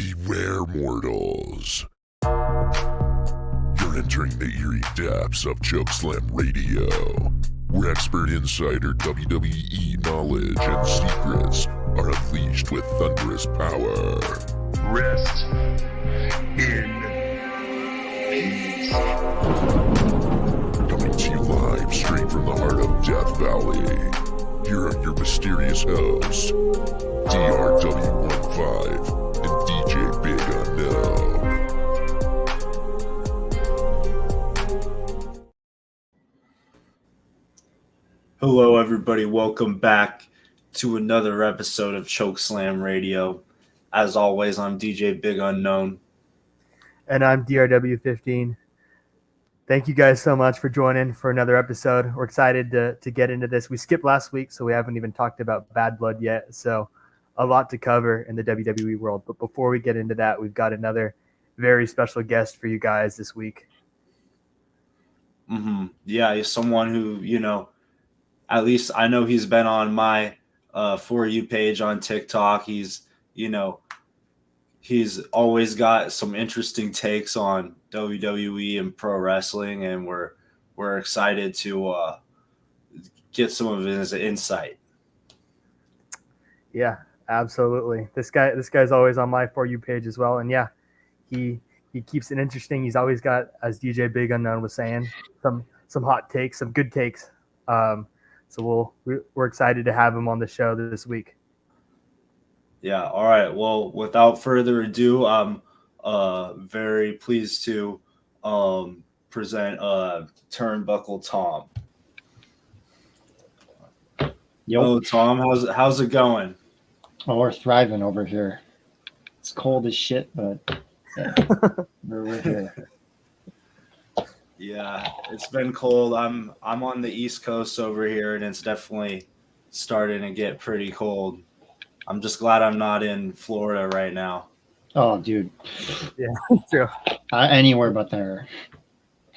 Beware, mortals. You're entering the eerie depths of Chokeslam Radio, where expert insider WWE knowledge and secrets are unleashed with thunderous power. Rest in peace. Coming to you live straight from the heart of Death Valley, here are your mysterious hosts, DRW15 and DJ Big Unknown. Hello, everybody. Welcome back to another episode of Chokeslam Radio. As always, I'm DJ Big Unknown. And I'm DRW15. Thank you guys so much for joining for another episode. We're excited to get into this. We skipped last week, so we haven't even talked about Bad Blood yet. So a lot to cover in the WWE world. But before we get into that, we've got another very special guest for you guys this week. Yeah, he's someone who, at least I know he's been on my For You page on TikTok. He's always got some interesting takes on WWE and pro wrestling, and we're excited to get some of his insight. Yeah, absolutely. This guy's always on my For You page as well, and yeah, he keeps it interesting. He's always got, as DJ Big Unknown was saying, some hot takes, some good takes. So we're excited to have him on the show this week. Yeah. All right. Well, without further ado, I'm very pleased to present Turnbuckle Tom. Yo. Oh, Tom, how's it going? Oh, we're thriving over here. It's cold as shit, but yeah, we're here. Yeah, it's been cold. I'm on the East Coast over here, and it's definitely starting to get pretty cold. I'm just glad I'm not in Florida right now. Oh, dude. Yeah, true. Anywhere but there.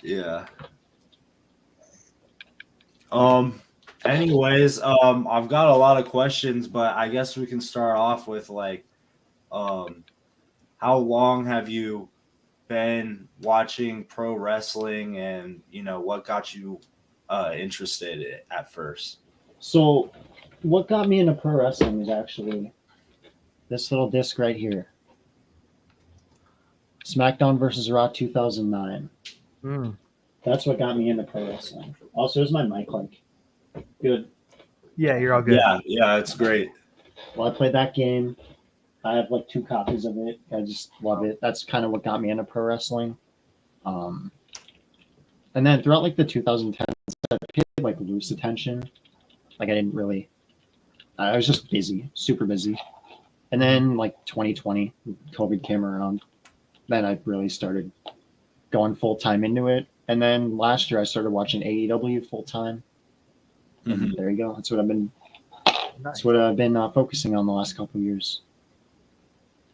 Yeah. Anyways, I've got a lot of questions, but I guess we can start off with how long have you been watching pro wrestling, and what got you interested at first? So, what got me into pro wrestling is actually this little disc right here. SmackDown versus Raw 2009. That's what got me into pro wrestling. Also, is my mic good? Yeah, you're all good. Yeah, it's great. Well, I played that game. I have 2 copies of it. I just love it. That's kind of what got me into pro wrestling. And then throughout the 2010s, I paid loose attention. I was just busy, super busy. And then 2020, COVID came around. Then I really started going full time into it. And then last year I started watching AEW full time. And there you go. That's what I've been. Nice. That's what I've been focusing on the last couple of years.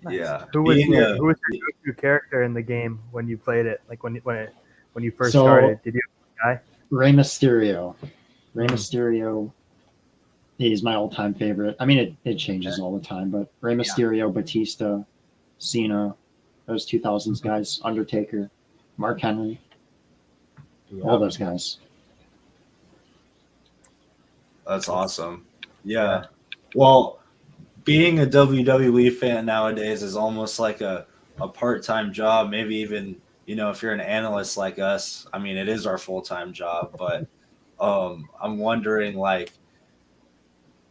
Nice. Yeah. Who was your go-to character in the game when you played it? When you first started, did you have a guy? Rey Mysterio. Rey Mysterio is my all-time favorite. I mean, it changes all the time, but Rey Mysterio, Batista, Cena, those 2000s guys, Undertaker, Mark Henry, all those guys. That's awesome. Yeah. Well, being a WWE fan nowadays is almost like a part-time job, maybe even, if you're an analyst like us. I mean, it is our full-time job, but I'm wondering,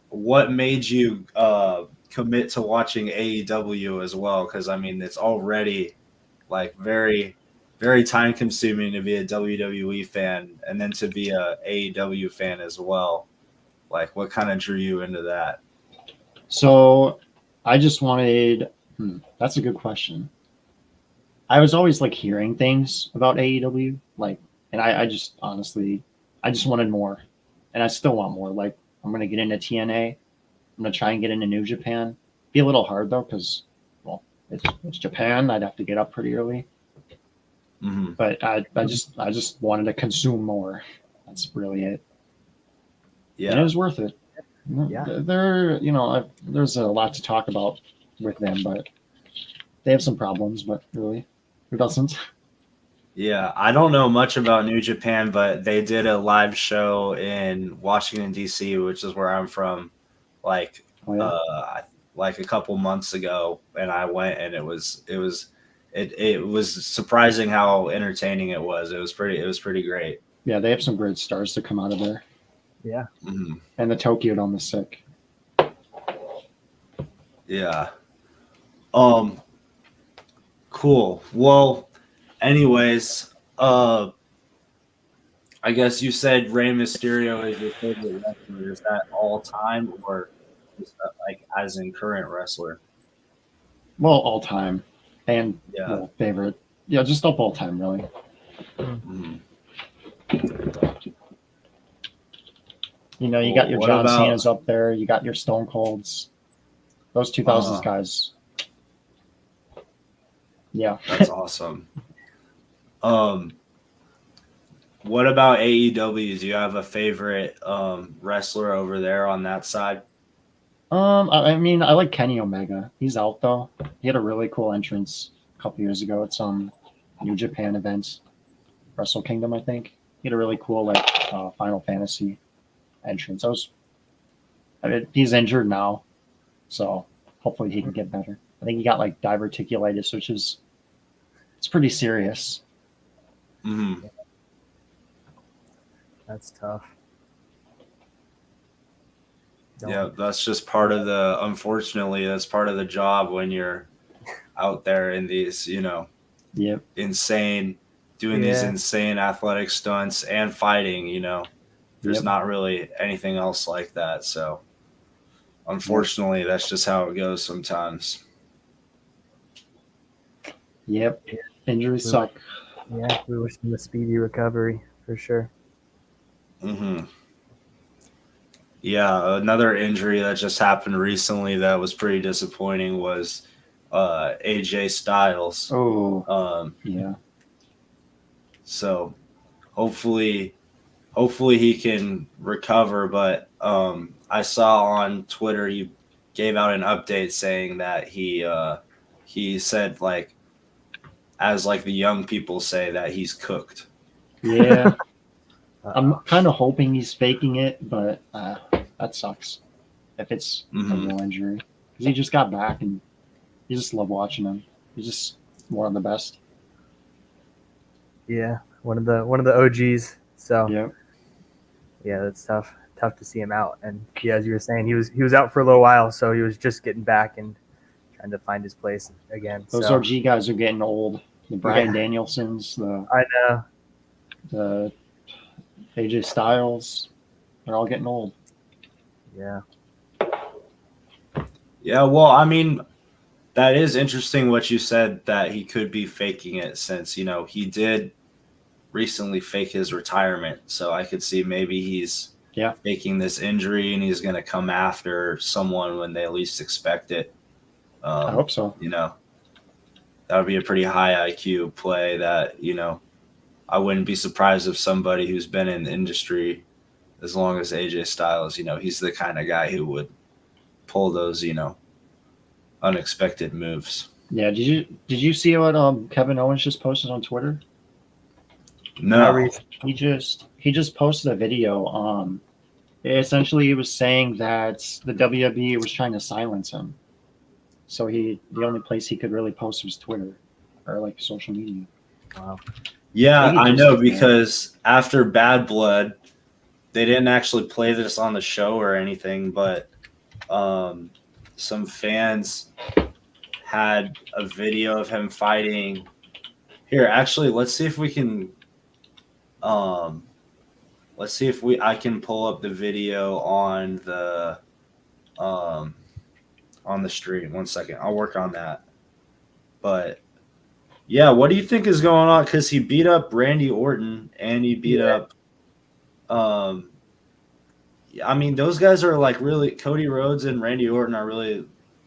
what made you commit to watching AEW as well? Because, I mean, it's already, very, very time-consuming to be a WWE fan, and then to be a AEW fan as well. What kind of drew you into that? So I just wanted, that's a good question. I was always hearing things about AEW, and I just honestly, I just wanted more, and I still want more. I'm going to get into TNA. I'm going to try and get into New Japan. Be a little hard though, because, it's Japan. I'd have to get up pretty early. But I just wanted to consume more. That's really it. Yeah. And it was worth it. Yeah. There's a lot to talk about with them, but They have some problems, but really, who doesn't? Yeah, I don't know much about New Japan, but they did a live show in Washington D.C., which is where I'm from, like Oh, yeah. like a couple months ago, and I went, and it was surprising how entertaining it was. It was pretty great. Yeah, they have some great stars to come out of there. Yeah. Hmm. And the Tokyo Dome is sick. Yeah. Cool. Well, anyways, I guess you said Rey Mysterio is your favorite wrestler. Is that all time, or is that like as in current wrestler? Well, all time. And Yeah. well, favorite. Yeah, just up all time, really. Mhm. You know, you got your What John about- Cena's up there. You got your Stone Colds. Those 2000s guys. Yeah. That's awesome. What about AEW? Do you have a favorite wrestler over there on that side? I mean, I like Kenny Omega. He's out though. He had a really cool entrance a couple years ago at some New Japan event, Wrestle Kingdom, I think. He had a really cool like Final Fantasy entrance. I mean, he's injured now, so hopefully he can get better. I think he got like diverticulitis, which is it's pretty serious. Mm-hmm. That's tough. Yeah, that's just part of the. Unfortunately, that's part of the job when you're out there in these, Yep. doing these Yeah. insane athletic stunts and fighting. There's Yep. not really anything else like that. So, unfortunately, that's just how it goes sometimes. Yep. Injuries suck. Yeah, we wish him a speedy recovery for sure. Mm-hmm. Yeah, another injury that just happened recently that was pretty disappointing was AJ Styles. Oh, yeah. So hopefully he can recover. But I saw on Twitter he gave out an update saying that he said like as like the young people say that he's cooked. Yeah. I'm kind of hoping he's faking it, but that sucks if it's a real injury. Because he just got back, and you just love watching him. He's just one of the best. Yeah, one of the OGs. So Yep. yeah, that's tough to see him out. And yeah, as you were saying, he was out for a little while, so he was just getting back and trying to find his place again. Those so, OG guys are getting old. The Bryan Danielsons, I know. the AJ Styles, they're all getting old. Yeah. Yeah, well, I mean, that is interesting what you said that he could be faking it since, he did recently fake his retirement. So I could see maybe he's faking this injury and he's going to come after someone when they least expect it. I hope so. That would be a pretty high IQ play that, I wouldn't be surprised if somebody who's been in the industry as long as AJ Styles, he's the kind of guy who would pull those, unexpected moves. Yeah, did you see what Kevin Owens just posted on Twitter? No. He just posted a video. Essentially he was saying that the WWE was trying to silence him. So the only place he could really post was Twitter or like social media. Wow. Yeah, I know because after Bad Blood, they didn't actually play this on the show or anything, but some fans had a video of him fighting. Here, actually, let's see if we can. Let's see if I can pull up the video on the stream. 1 second, I'll work on that. But yeah, what do you think is going on? Because he beat up Randy Orton and he beat up. I mean, those guys are like really. Cody Rhodes and Randy Orton are really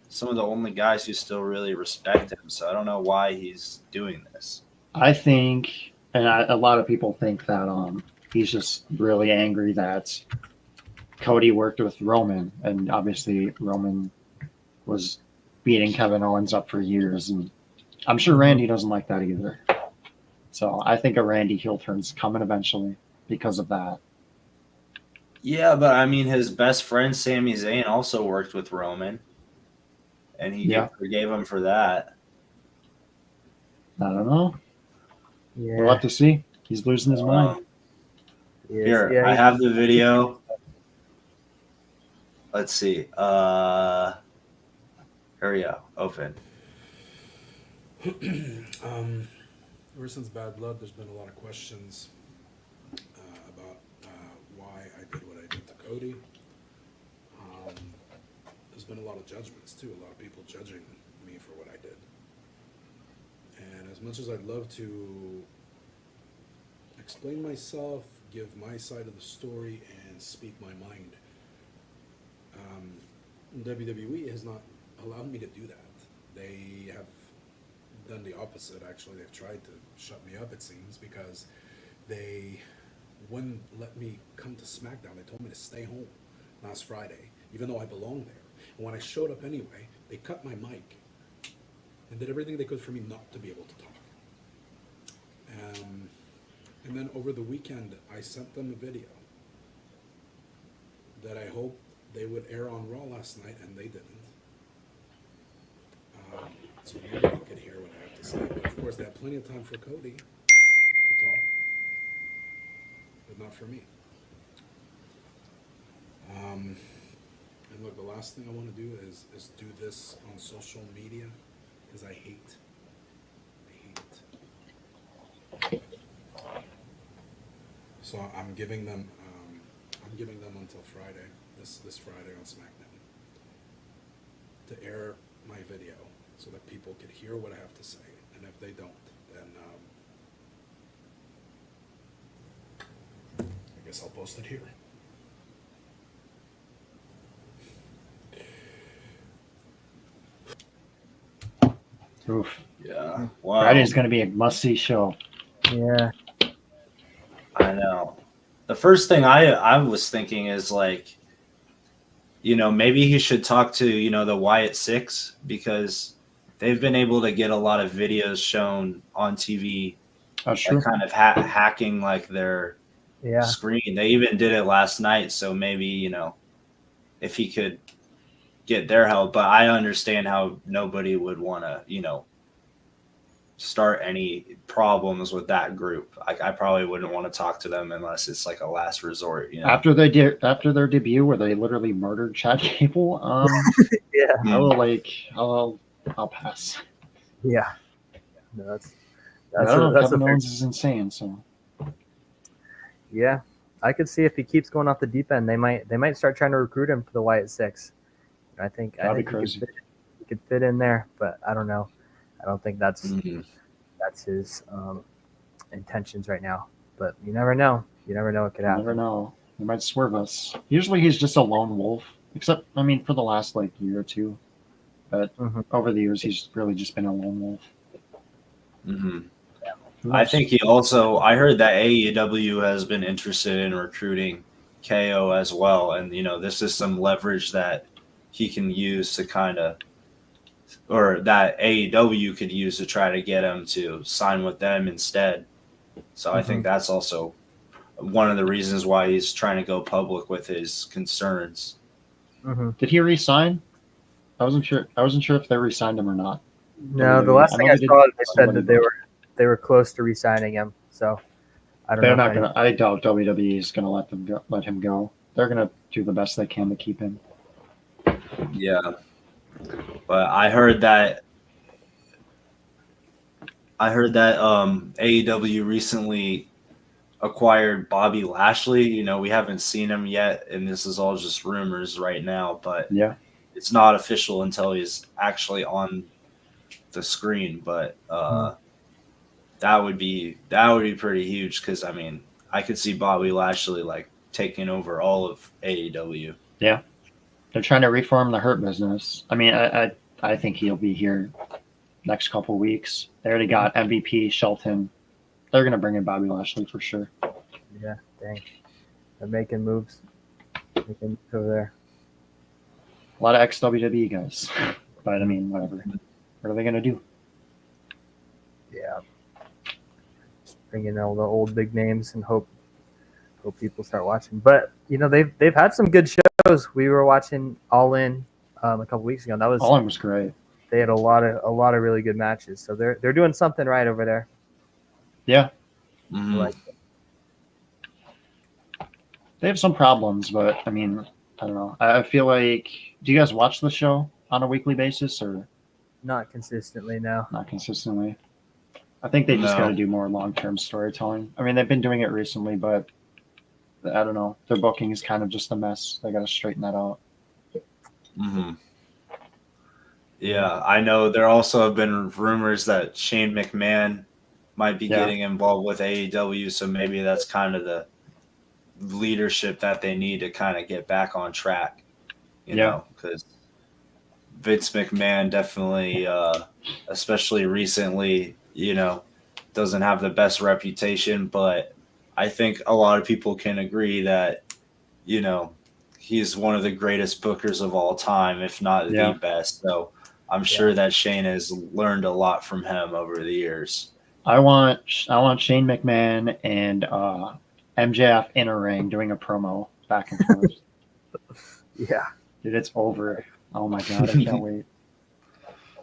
some of the only guys who still really respect him. So I don't know why he's doing this. I think, and a lot of people think that he's just really angry that Cody worked with Roman, and obviously Roman was beating Kevin Owens up for years, and I'm sure Randy doesn't like that either. So I think a Randy heel turn's coming eventually because of that. Yeah, but I mean, his best friend Sami Zayn also worked with Roman, and he forgave him for that. I don't know. Yeah. We'll have to see. He's losing his mind. Here, I have the video. Let's see. Here we go. Open. Ever since Bad Blood, there's been a lot of questions about why I did what I did to Cody. There's been a lot of judgments too. A lot of people judging me for what I did. And as much as I'd love to explain myself, give my side of the story, and speak my mind, WWE has not allowed me to do that. They have done the opposite, actually. They've tried to shut me up, it seems, because they wouldn't let me come to SmackDown. They told me to stay home last Friday, even though I belong there. And when I showed up anyway, they cut my mic and did everything they could for me not to be able to talk. And then over the weekend, I sent them a video that I hoped they would air on Raw last night, and they didn't. So nobody could hear what I have to say. But of course, they had plenty of time for Cody to talk, but not for me. And look, the last thing I want to do is do this on social media, because I hate it. So I'm giving them until Friday, this Friday on SmackDown, to air my video so that people could hear what I have to say. And if they don't, then I guess I'll post it here. Oof. Yeah. Wow. Friday's going to be a must-see show. Yeah. I know. The first thing I was thinking is like, maybe he should talk to, the Wyatt Six, because they've been able to get a lot of videos shown on TV, That's true. like kind of hacking like their screen. They even did it last night, so maybe, if he could get their help. But I understand how nobody would want to, start any problems with that group. Like, I probably wouldn't want to talk to them unless it's like a last resort. After their debut, where they literally murdered Chad Gable, I'll pass. Yeah. No, that's Kevin Owens is insane. So yeah, I could see if he keeps going off the deep end, they might start trying to recruit him for the Wyatt Six. I think be crazy. He could fit in there, but I don't know. I don't think that's his intentions right now. But you never know. You never know what could happen. You never know. He might swerve us. Usually he's just a lone wolf, except, for the last year or two. But over the years, he's really just been a lone wolf. Mm-hmm. I think I heard that AEW has been interested in recruiting KO as well. And, this is some leverage that he can use to kind of, or that AEW could use to try to get him to sign with them instead. So I think that's also one of the reasons why he's trying to go public with his concerns. Did he resign? I wasn't sure if they re-signed him or not. No, the last thing I saw, they said that they were close to re-signing him. So I don't know. They're not gonna. I doubt WWE is gonna let him go. They're gonna do the best they can to keep him. Yeah, but I heard that AEW recently acquired Bobby Lashley. We haven't seen him yet, and this is all just rumors right now. But it's not official until he's actually on the screen. But that would be pretty huge, because I could see Bobby Lashley taking over all of AEW. Yeah, they're trying to reform the Hurt Business. I think he'll be here next couple weeks. They already got MVP Shelton. They're gonna bring in Bobby Lashley for sure. Yeah, dang, they're making moves over there. A lot of ex-WWE guys, but whatever. What are they gonna do? Yeah. Just bring in all the old big names and hope people start watching. But they've had some good shows. We were watching All In a couple weeks ago. And All in was great. They had a lot of really good matches. So they're doing something right over there. Yeah. Mhm. Like, they have some problems, but I mean, I don't know. I feel like, do you guys watch the show on a weekly basis or not consistently now. not consistently? I think they just No. got to do more long-term storytelling. I mean, they've been doing it recently, but I don't know. Their booking is kind of just a mess. They got to straighten that out. Mhm. Yeah, I know there also have been rumors that Shane McMahon might be Yeah. getting involved with AEW, so maybe that's kind of the leadership that they need to kind of get back on track, you Yeah. know, because Vince McMahon definitely, especially recently, doesn't have the best reputation, but I think a lot of people can agree that, he's one of the greatest bookers of all time, if not the Yeah. best. So I'm sure that Shane has learned a lot from him over the years. I want Shane McMahon and MJF in a ring doing a promo back and forth. Yeah, Dude, it's over. Oh my god, I can't wait.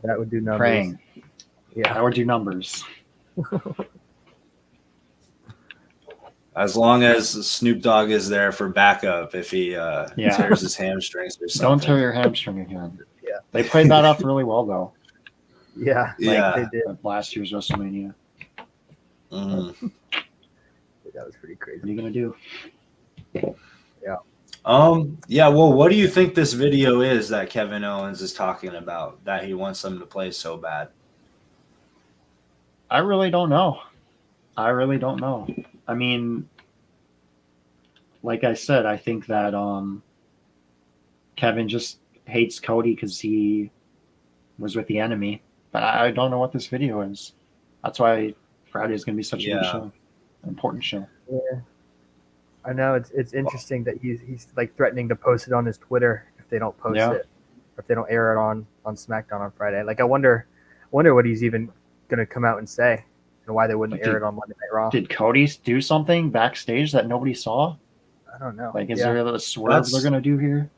that would do numbers. Praying. Yeah, That would do numbers. As long as Snoop Dogg is there for backup if he tears his hamstrings or something. Don't tear your hamstring again. Yeah. They played that off really well though. Yeah, Yeah. they did. At last year's WrestleMania. Mhm. That was pretty crazy. What are you gonna do? Yeah, well, what do you think this video is that Kevin Owens is talking about that he wants them to play so bad? I really don't know. I mean, like I said, I think that Kevin just hates Cody because he was with the enemy. But I don't know what this video is. That's why Friday is going to be such a good show, an important show. Yeah, I know it's interesting that he's like threatening to post it on his Twitter if they don't post it, or if they don't air it on SmackDown on Friday. Like I wonder what he's even gonna come out and say, and why they wouldn't air it on Monday Night Raw. Did Cody do something backstage that nobody saw? I don't know. Like, is there a swerve they're gonna do here?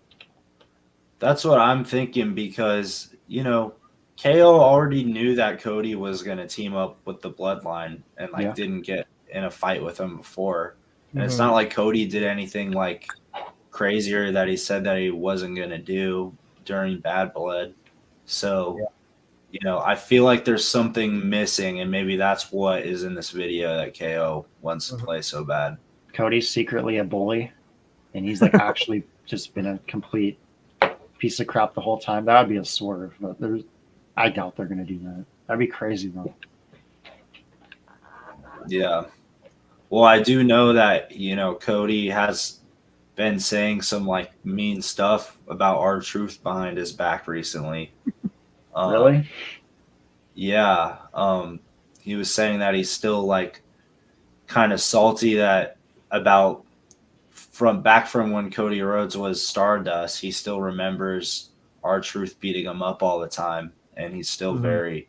That's what I'm thinking because KO already knew that Cody was going to team up with the Bloodline and didn't get in a fight with him before. And it's not like Cody did anything like crazier that he said that he wasn't going to do during Bad Blood. So, I feel like there's something missing, and maybe that's what is in this video that KO wants to play so bad. Cody's secretly a bully, and he's like actually just been a complete piece of crap the whole time. That would be a swerve, but I doubt they're going to do that. That'd be crazy, though. Yeah. Well, I do know that, Cody has been saying some like mean stuff about R-Truth behind his back recently. Really? Yeah. He was saying that he's still like kind of salty that about from when Cody Rhodes was Stardust, he still remembers R-Truth beating him up all the time. And he's still very,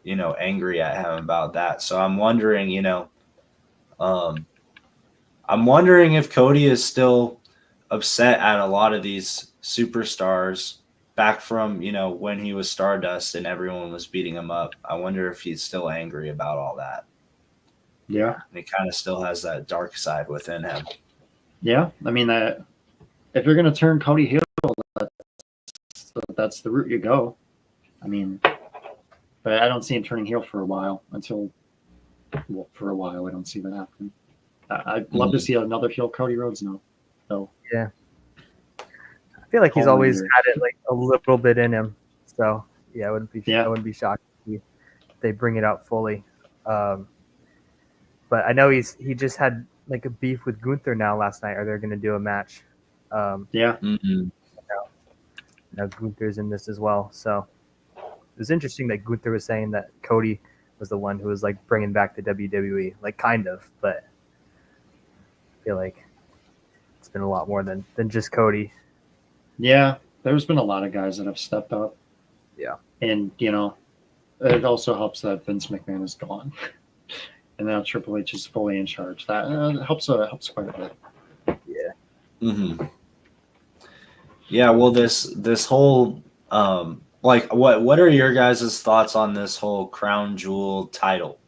angry at him about that. So I'm wondering, if Cody is still upset at a lot of these superstars back from, when he was Stardust and everyone was beating him up. I wonder if he's still angry about all that. Yeah. And he kind of still has that dark side within him. Yeah. I mean, if you're going to turn Cody heel, that's the route you go. I mean, but I don't see him turning heel for a while I don't see that happening. I'd love to see another heel Cody Rhodes now. So yeah, I feel like he's always had it like a little bit in him. So I wouldn't be shocked if they bring it out fully. But I know he just had like a beef with Gunther now last night. Are they going to do a match? Now Gunther's in this as well. So it was interesting that Gunther was saying that Cody was the one who was like bringing back the WWE, like kind of, but I feel like it's been a lot more than just Cody. Yeah, there's been a lot of guys that have stepped up. Yeah. And, it also helps that Vince McMahon is gone, and now Triple H is fully in charge. That helps quite a bit. Mm-hmm. Yeah, well, this whole like what are your guys' thoughts on this whole crown jewel title?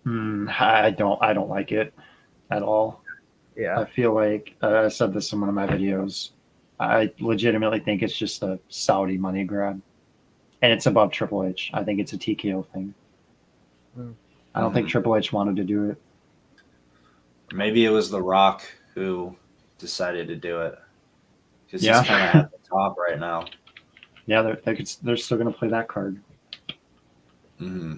I don't like it at all. Yeah. I feel like I said this in one of my videos. I legitimately think it's just a Saudi money grab, and it's above Triple H. I think it's a TKO thing. I don't think Triple H wanted to do it. Maybe it was The Rock who decided to do it because Yeah. he's kind of at the top right now. Yeah, they're still going to play that card. Mm-hmm.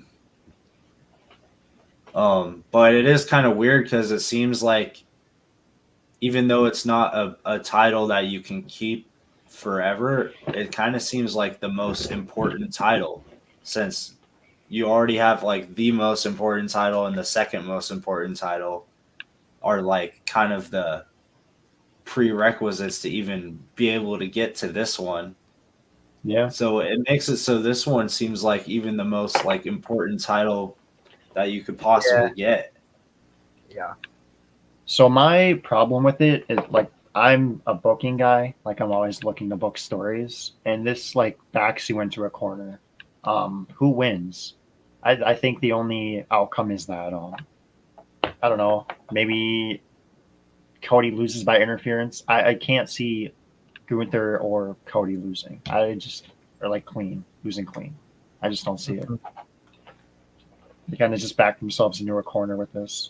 But it is kind of weird because it seems like even though it's not a title that you can keep forever, it kind of seems like the most important title since you already have like the most important title and the second most important title are like kind of the prerequisites to even be able to get to this one. Yeah. So it makes it so this one seems like even the most like important title that you could possibly get. Yeah. So my problem with it is like I'm a booking guy. Like I'm always looking to book stories, and this like backs you into a corner. Who wins? I think the only outcome is that I don't know. Maybe Cody loses by interference. I can't see Gunther or Cody losing. I just or like losing clean. I just don't see it. They kind of just back themselves into a corner with this.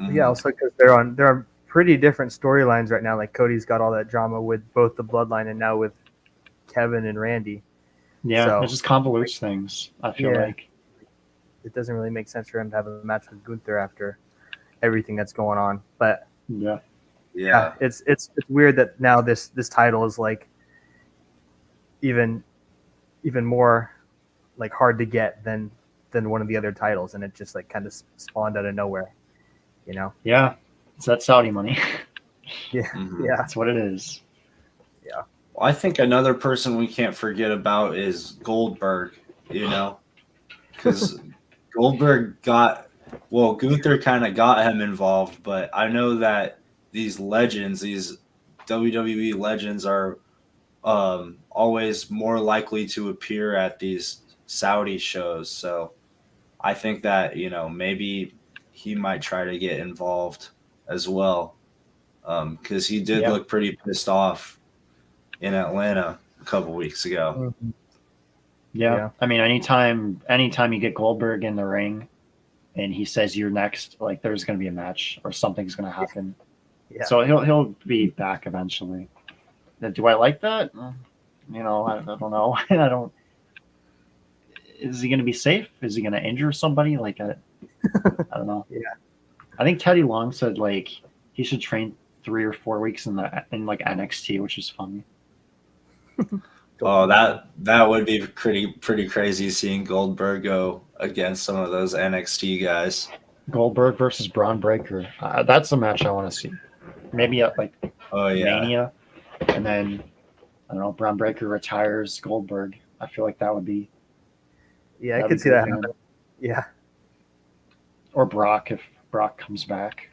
Yeah, also because they're on pretty different storylines right now. Like Cody's got all that drama with both the Bloodline and now with Kevin and Randy. Yeah, So, it just convolutes things. I feel like it doesn't really make sense for him to have a match with Gunther after everything that's going on. But yeah, it's weird that now this title is like even more like hard to get than one of the other titles, and it just like kind of spawned out of nowhere. You know? Yeah, it's that Saudi money. Yeah, yeah, That's what it is. Well, I think another person we can't forget about is Goldberg. You know, because Goldberg Gunther kind of got him involved, but I know that these legends, these WWE legends, are always more likely to appear at these Saudi shows. So I think that maybe he might try to get involved as well, because he did look pretty pissed off in Atlanta a couple weeks ago. Yeah. I mean, anytime you get Goldberg in the ring and he says you're next, like there's going to be a match or something's going to happen. Yeah. So he'll be back eventually. Do I like that? I don't know. I don't. Is he going to be safe? Is he going to injure somebody? Like I don't know. Yeah. I think Teddy Long said like he should train 3 or 4 weeks in like NXT, which is funny. Oh, that would be pretty crazy seeing Goldberg go against some of those NXT guys. Goldberg versus Braun Breaker. That's a match I want to see. Maybe at like Mania, and then I don't know. Braun Breaker retires Goldberg. I feel like that would be. Yeah, I could see that happen. Yeah. Or Brock if Brock comes back.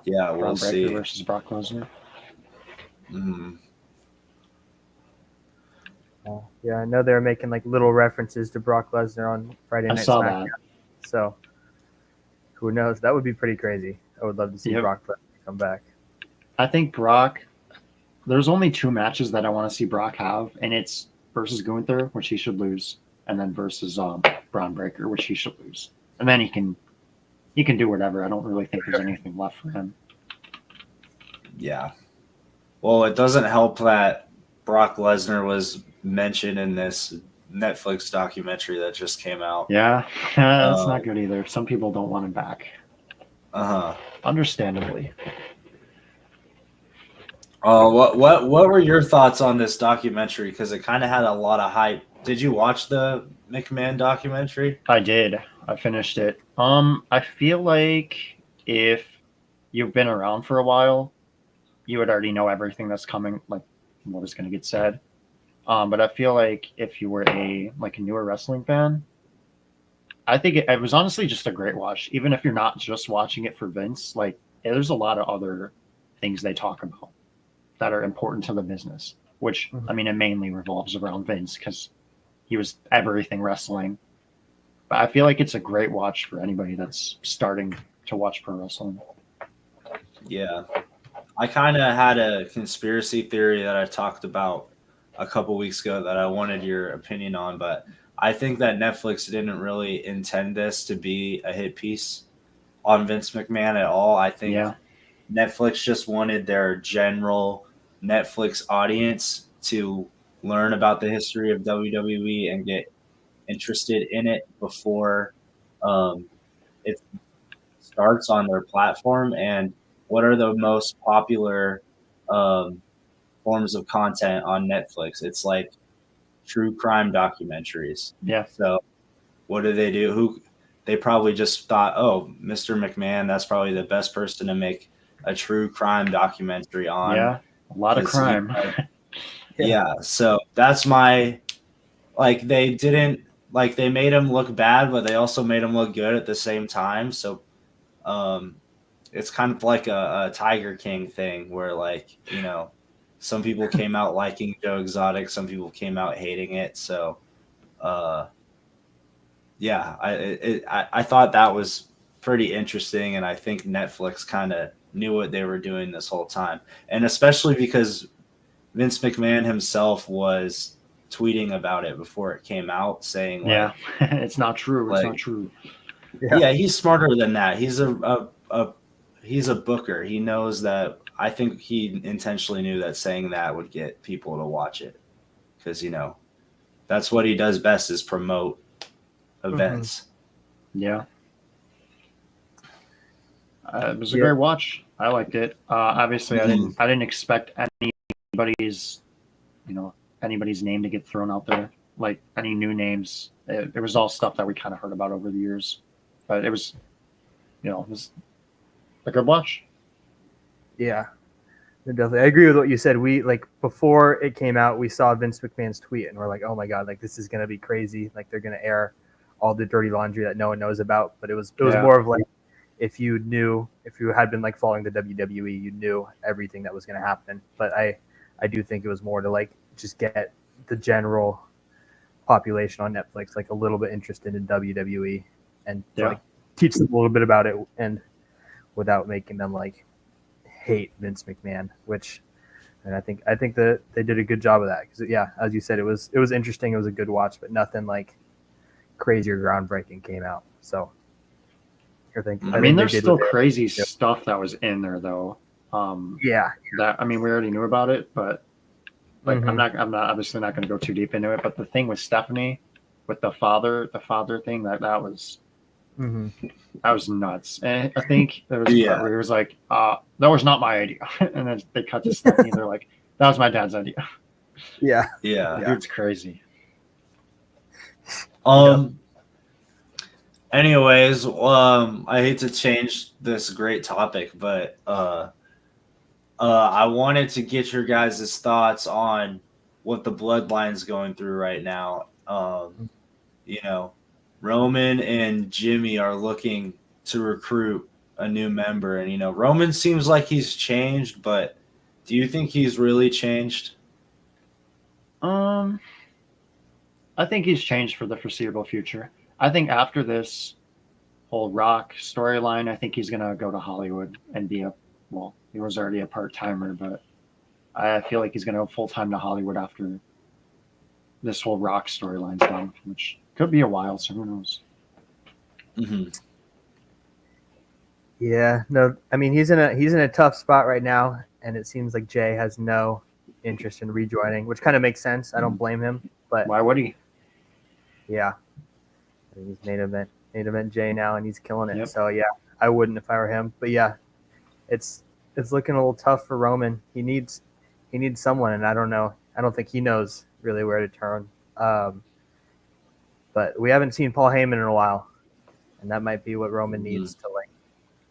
Yeah, we'll see. Breaker versus Brock Lesnar. Yeah, I know they're making like little references to Brock Lesnar on Friday Night SmackDown. So who knows? That would be pretty crazy. I would love to see Brock Lesnar come back. I think Brock. There's only 2 matches that I want to see Brock have, and it's versus Gunther, which he should lose, and then versus Braun Breaker, which he should lose, and then he can do whatever. I don't really think there's anything left for him. Yeah. Well, it doesn't help that Brock Lesnar was mentioned in this Netflix documentary that just came out. Yeah, that's not good either. Some people don't want him back. Understandably. What were your thoughts on this documentary? Because it kind of had a lot of hype. Did you watch the McMahon documentary? I did. I finished it. I feel like if you've been around for a while, you would already know everything that's coming, like what is going to get said. But I feel like if you were a newer wrestling fan, I think it was honestly just a great watch. Even if you're not just watching it for Vince, like there's a lot of other things they talk about that are important to the business. Which I mean, it mainly revolves around Vince because he was everything wrestling. But I feel like it's a great watch for anybody that's starting to watch pro wrestling. Yeah. I kind of had a conspiracy theory that I talked about a couple weeks ago that I wanted your opinion on, but I think that Netflix didn't really intend this to be a hit piece on Vince McMahon at all. I think Yeah, Netflix just wanted their general Netflix audience to learn about the history of WWE and get interested in it before um, it starts on their platform. And what are the most popular um, forms of content on Netflix? It's like true crime documentaries. yeah, So what do? They probably just thought, oh, Mr. McMahon, that's probably the best person to make a true crime documentary on yeah. A lot of because he, crime. yeah. So that's my they didn't they made him look bad, but they also made him look good at the same time. So um, it's kind of like a Tiger King thing where some people came out liking Joe Exotic, some people came out hating it. So uh, yeah, I thought that was pretty interesting, and I think Netflix kind of knew what they were doing this whole time, and especially because Vince McMahon himself was tweeting about it before it came out, saying Yeah, it's not true. It's like not true. yeah, he's smarter than that. He's a booker. He knows that. I think he intentionally knew that saying that would get people to watch it because that's what he does best is promote events. Yeah. It was a Yeah. great watch. I liked it. Obviously, I didn't expect anybody's anybody's name to get thrown out there, like any new names. It was all stuff that we kind of heard about over the years, but it was it was a good watch. Yeah, definitely. I agree with what you said. We before it came out, we saw Vince McMahon's tweet, and we're like, "Oh my god, this is gonna be crazy! Like they're gonna air all the dirty laundry that no one knows about." But it was more of if you had been following the WWE, you knew everything that was gonna happen. But I do think it was more to just get the general population on Netflix a little bit interested in WWE and teach them a little bit about it, and without making them hate Vince McMahon, and I think that they did a good job of that because as you said, it was interesting. It was a good watch, but nothing crazy or groundbreaking came out. So I mean, there's still crazy stuff that was in there though. That we already knew about it, but I'm not obviously not going to go too deep into it. But the thing with Stephanie, with the father thing, that was. That was nuts. And I think there was a part where he was like, that was not my idea. And then they cut to Stephanie. They're like, that was my dad's idea. Yeah. Dude's crazy. Anyways, I hate to change this great topic, but I wanted to get your guys' thoughts on what the Bloodline's going through right now. Roman and Jimmy are looking to recruit a new member, and Roman seems like he's changed, but do you think he's really changed? I think he's changed for the foreseeable future. I think after this whole Rock storyline, I think he's gonna go to Hollywood and be he was already a part-timer, but I feel like he's gonna go full-time to Hollywood after this whole Rock storyline's done, which could be a while, so who knows? Yeah, no, I mean he's in a tough spot right now, and it seems like Jay has no interest in rejoining, which kind of makes sense. I don't blame him, but why would he? Yeah, I think he's main event Jay now, and he's killing it. Yep. So yeah, I wouldn't if I were him. But yeah, it's looking a little tough for Roman. He needs someone, and I don't know. I don't think he knows really where to turn. But we haven't seen Paul Heyman in a while, and that might be what Roman needs to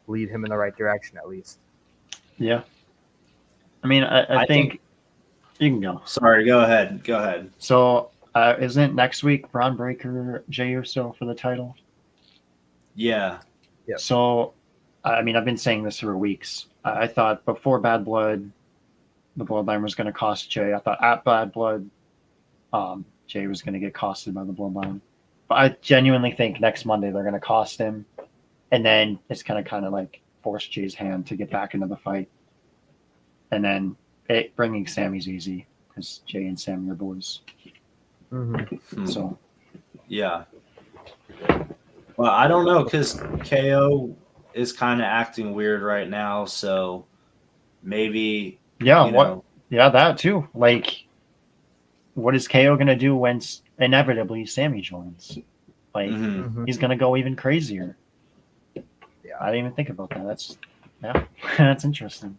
lead him in the right direction at least. Yeah, I mean, I think You can go. Sorry, go ahead. Go ahead. So, isn't next week Braun Breaker, Jey Uso for the title? Yeah. Yep. So, I mean, I've been saying this for weeks. I thought before Bad Blood, the Bloodline was going to cost Jey. I thought at Bad Blood, Jey was going to get costed by the Bloodline. But I genuinely think next Monday they're going to cost him, and then it's going to kind of like force Jay's hand to get back into the fight. And then bringing Sammy's easy because Jey and Sammy are boys. Mm-hmm. So, Yeah. Well, I don't know because KO is kind of acting weird right now, so maybe yeah, you what? know, Yeah, that too. Like, what is KO going to do when inevitably Sammy joins? Like, mhm. Mm-hmm. he's going to go even crazier. Yeah. I didn't even think about that. That's interesting.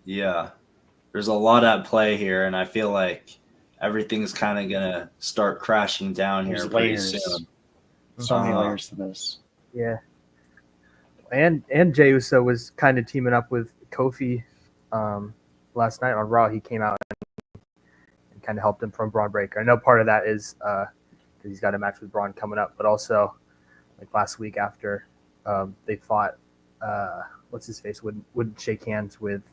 Yeah. There's a lot at play here, and I feel like everything's kind of gonna start crashing down There's here pretty layers. soon. So many Uh-huh. layers to this. Yeah. And Jey Uso was kind of teaming up with Kofi last night on Raw. He came out and kind of helped him from Braun Breaker. I know part of that is because he's got a match with Braun coming up, but also like last week after they fought, what's his face wouldn't shake hands with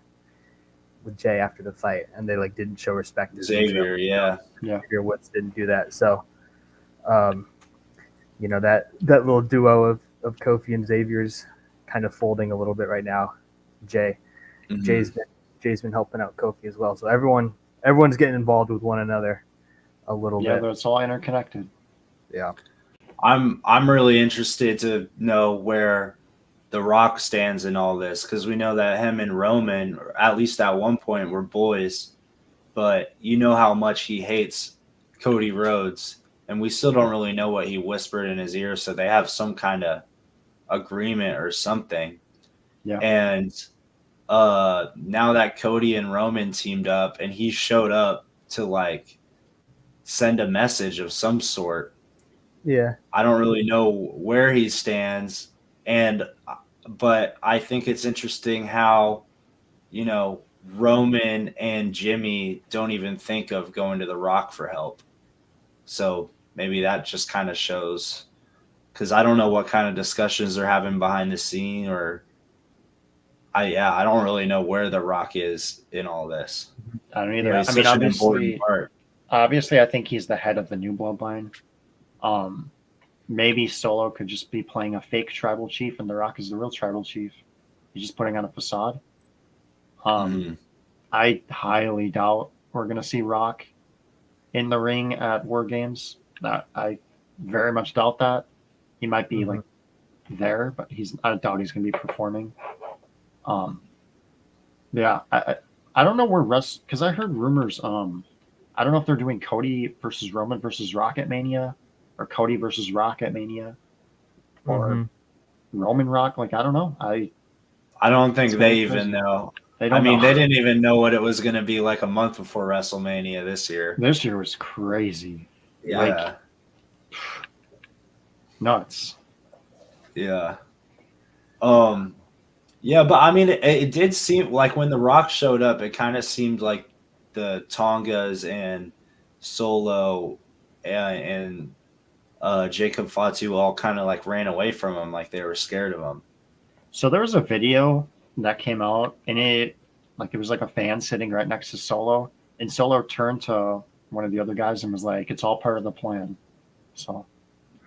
Jey after the fight, and they like didn't show respect to Xavier, yeah. Xavier Woods didn't do that. So, you know, that little duo of Kofi and Xavier's kind of folding a little bit right now. Jey. Mhm. Jay's been helping out Kofi as well. So everyone's getting involved with one another a little Yeah, bit. it's all interconnected. Yeah. I'm really interested to know where The Rock stands in all this because we know that him and Roman, or at least at one point, were boys. But you know how much he hates Cody Rhodes, and we still don't really know what he whispered in his ear. So they have some kind of agreement or something. Yeah. And now that Cody and Roman teamed up, and he showed up to like send a message of some sort. Yeah. I don't really know where he stands, but I think it's interesting how, you know, Roman and Jimmy don't even think of going to The Rock for help. So maybe that just kind of shows, because I don't know what kind of discussions they're having behind the scene, or I don't really know where The Rock is in all this. I don't either. Yeah, He's I mean, such an important obviously, part. I think he's the head of the new bloodline. Maybe Solo could just be playing a fake tribal chief, and The Rock is the real tribal chief. He's just putting on a facade. Mhm. I highly doubt we're going to see Rock in the ring at War Games. I very much doubt that. He might be like there, but I doubt he's going to be performing. Yeah, I don't know where because I heard rumors. I don't know if they're doing Cody versus Roman versus Rock at Mania, or Cody versus Rock at Mania, or Roman Rock. Like, I don't know. I don't think It's they gonna be even crazy. know. They don't I mean, know. they didn't even know what it was going to be like a month before WrestleMania this year. This year was crazy. Yeah. Like, nuts. Yeah. Yeah, but I mean, it did seem like when The Rock showed up, it kind of seemed like the Tongas and Solo and Jacob Fatu all kind of like ran away from him, like they were scared of him. So there was a video that came out, and it was like a fan sitting right next to Solo, and Solo turned to one of the other guys and was like, "It's all part of the plan." So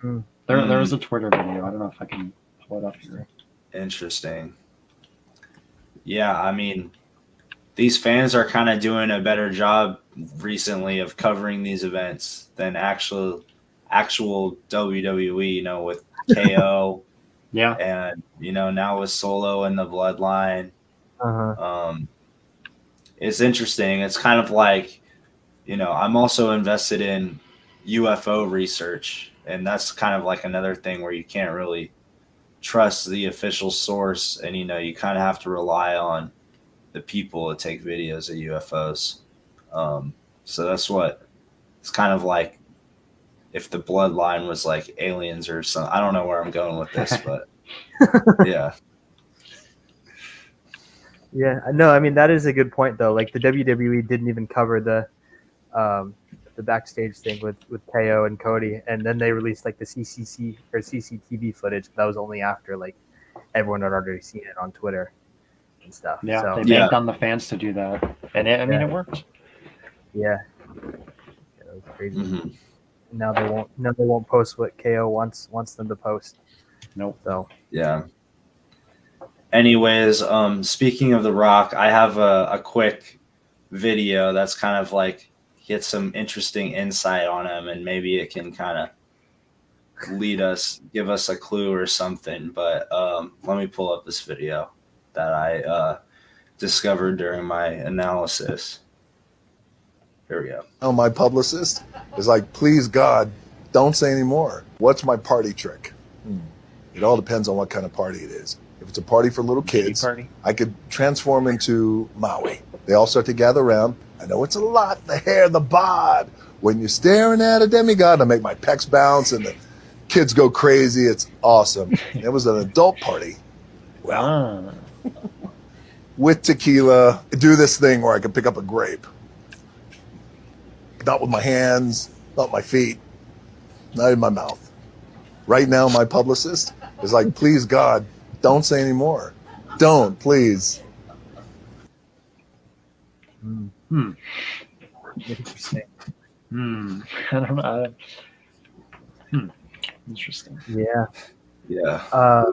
there was a Twitter video. I don't know if I can pull it up here. Interesting. Yeah, I mean, these fans are kind of doing a better job recently of covering these events than actual WWE, you know, with KO. Yeah. And, you know, now with Solo and the Bloodline. It's interesting. It's kind of like, you know, I'm also invested in UFO research, and that's kind of like another thing where you can't really trust the official source, and, you know, you kind of have to rely on the people that take videos of UFOs. So that's what it's kind of like if the Bloodline was like aliens or something. I don't know where I'm going with this, but yeah. Yeah, no, I mean that is a good point though. Like the WWE didn't even cover the backstage thing with KO and Cody, and then they released like the CCC or CCTV footage. But that was only after like everyone had already seen it on Twitter and stuff. Yeah, So, they Yeah. banked on the fans to do that, and I mean Yeah. it worked. yeah, that was crazy. Mhm. Now they won't. No, they won't post what KO wants them to post. Nope. So Yeah. Anyways, speaking of The Rock, I have a quick video that's kind of like get some interesting insight on him, and maybe it can kind of give us a clue or something. But let me pull up this video that I discovered during my analysis. Here we go. My publicist is like, please God, don't say any more. What's my party trick? It all depends on what kind of party it is. If it's a party for little kids, party? I could transform into Maui. They all start to gather around. I know it's a lot, the hair, the bod. When you're staring at a demigod, I make my pecs bounce and the kids go crazy. It's awesome. It was an adult party. Well, with tequila, I do this thing where I can pick up a grape. Not with my hands, not my feet, not in my mouth. Right now, my publicist is like, please God, don't say any more. Don't, please. interesting. I don't know. Interesting. Yeah. Yeah.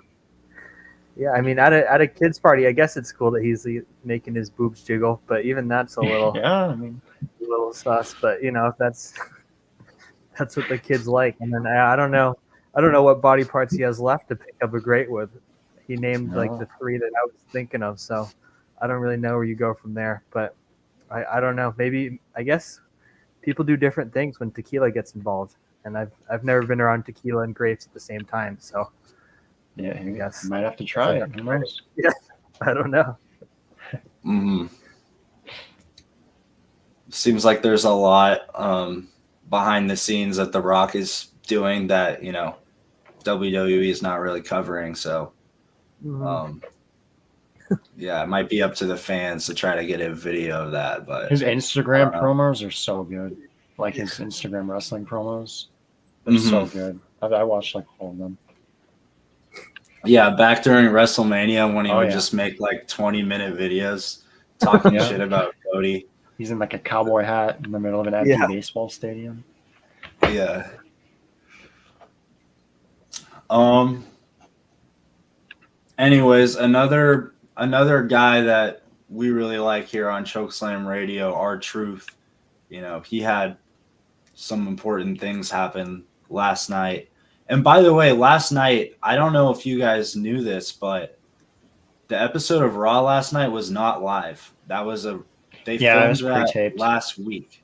Yeah, I mean, at a kid's party, I guess it's cool that he's making his boobs jiggle, but even that's a little, Yeah, I mean, a little sus. But you know, that's what the kids like. And then I don't know what body parts he has left to pick up a great with. He named like the 3 that I was thinking of, so I don't really know where you go from there. But I don't know. Maybe I guess people do different things when tequila gets involved, and I've never been around tequila and grapes at the same time, so. yeah, I guess. you might have to try it. Who knows? Yeah, I don't know. Seems like there's a lot behind the scenes that The Rock is doing that, you know, WWE is not really covering. So, yeah, it might be up to the fans to try to get a video of that. But His Instagram promos are so good. Like his Instagram wrestling promos, they're so good. I watched like all of them. yeah, back during WrestleMania when he would yeah. just make like 20-minute videos talking Yeah. shit about Cody. He's in like a cowboy hat in the middle of an empty baseball stadium. Yeah. Anyways, another guy that we really like here on Chokeslam Radio, R-Truth. You know, he had some important things happen last night. And by the way, last night, I don't know if you guys knew this, but the episode of Raw last night was not live. That was they it filmed was that pre-taped. last week.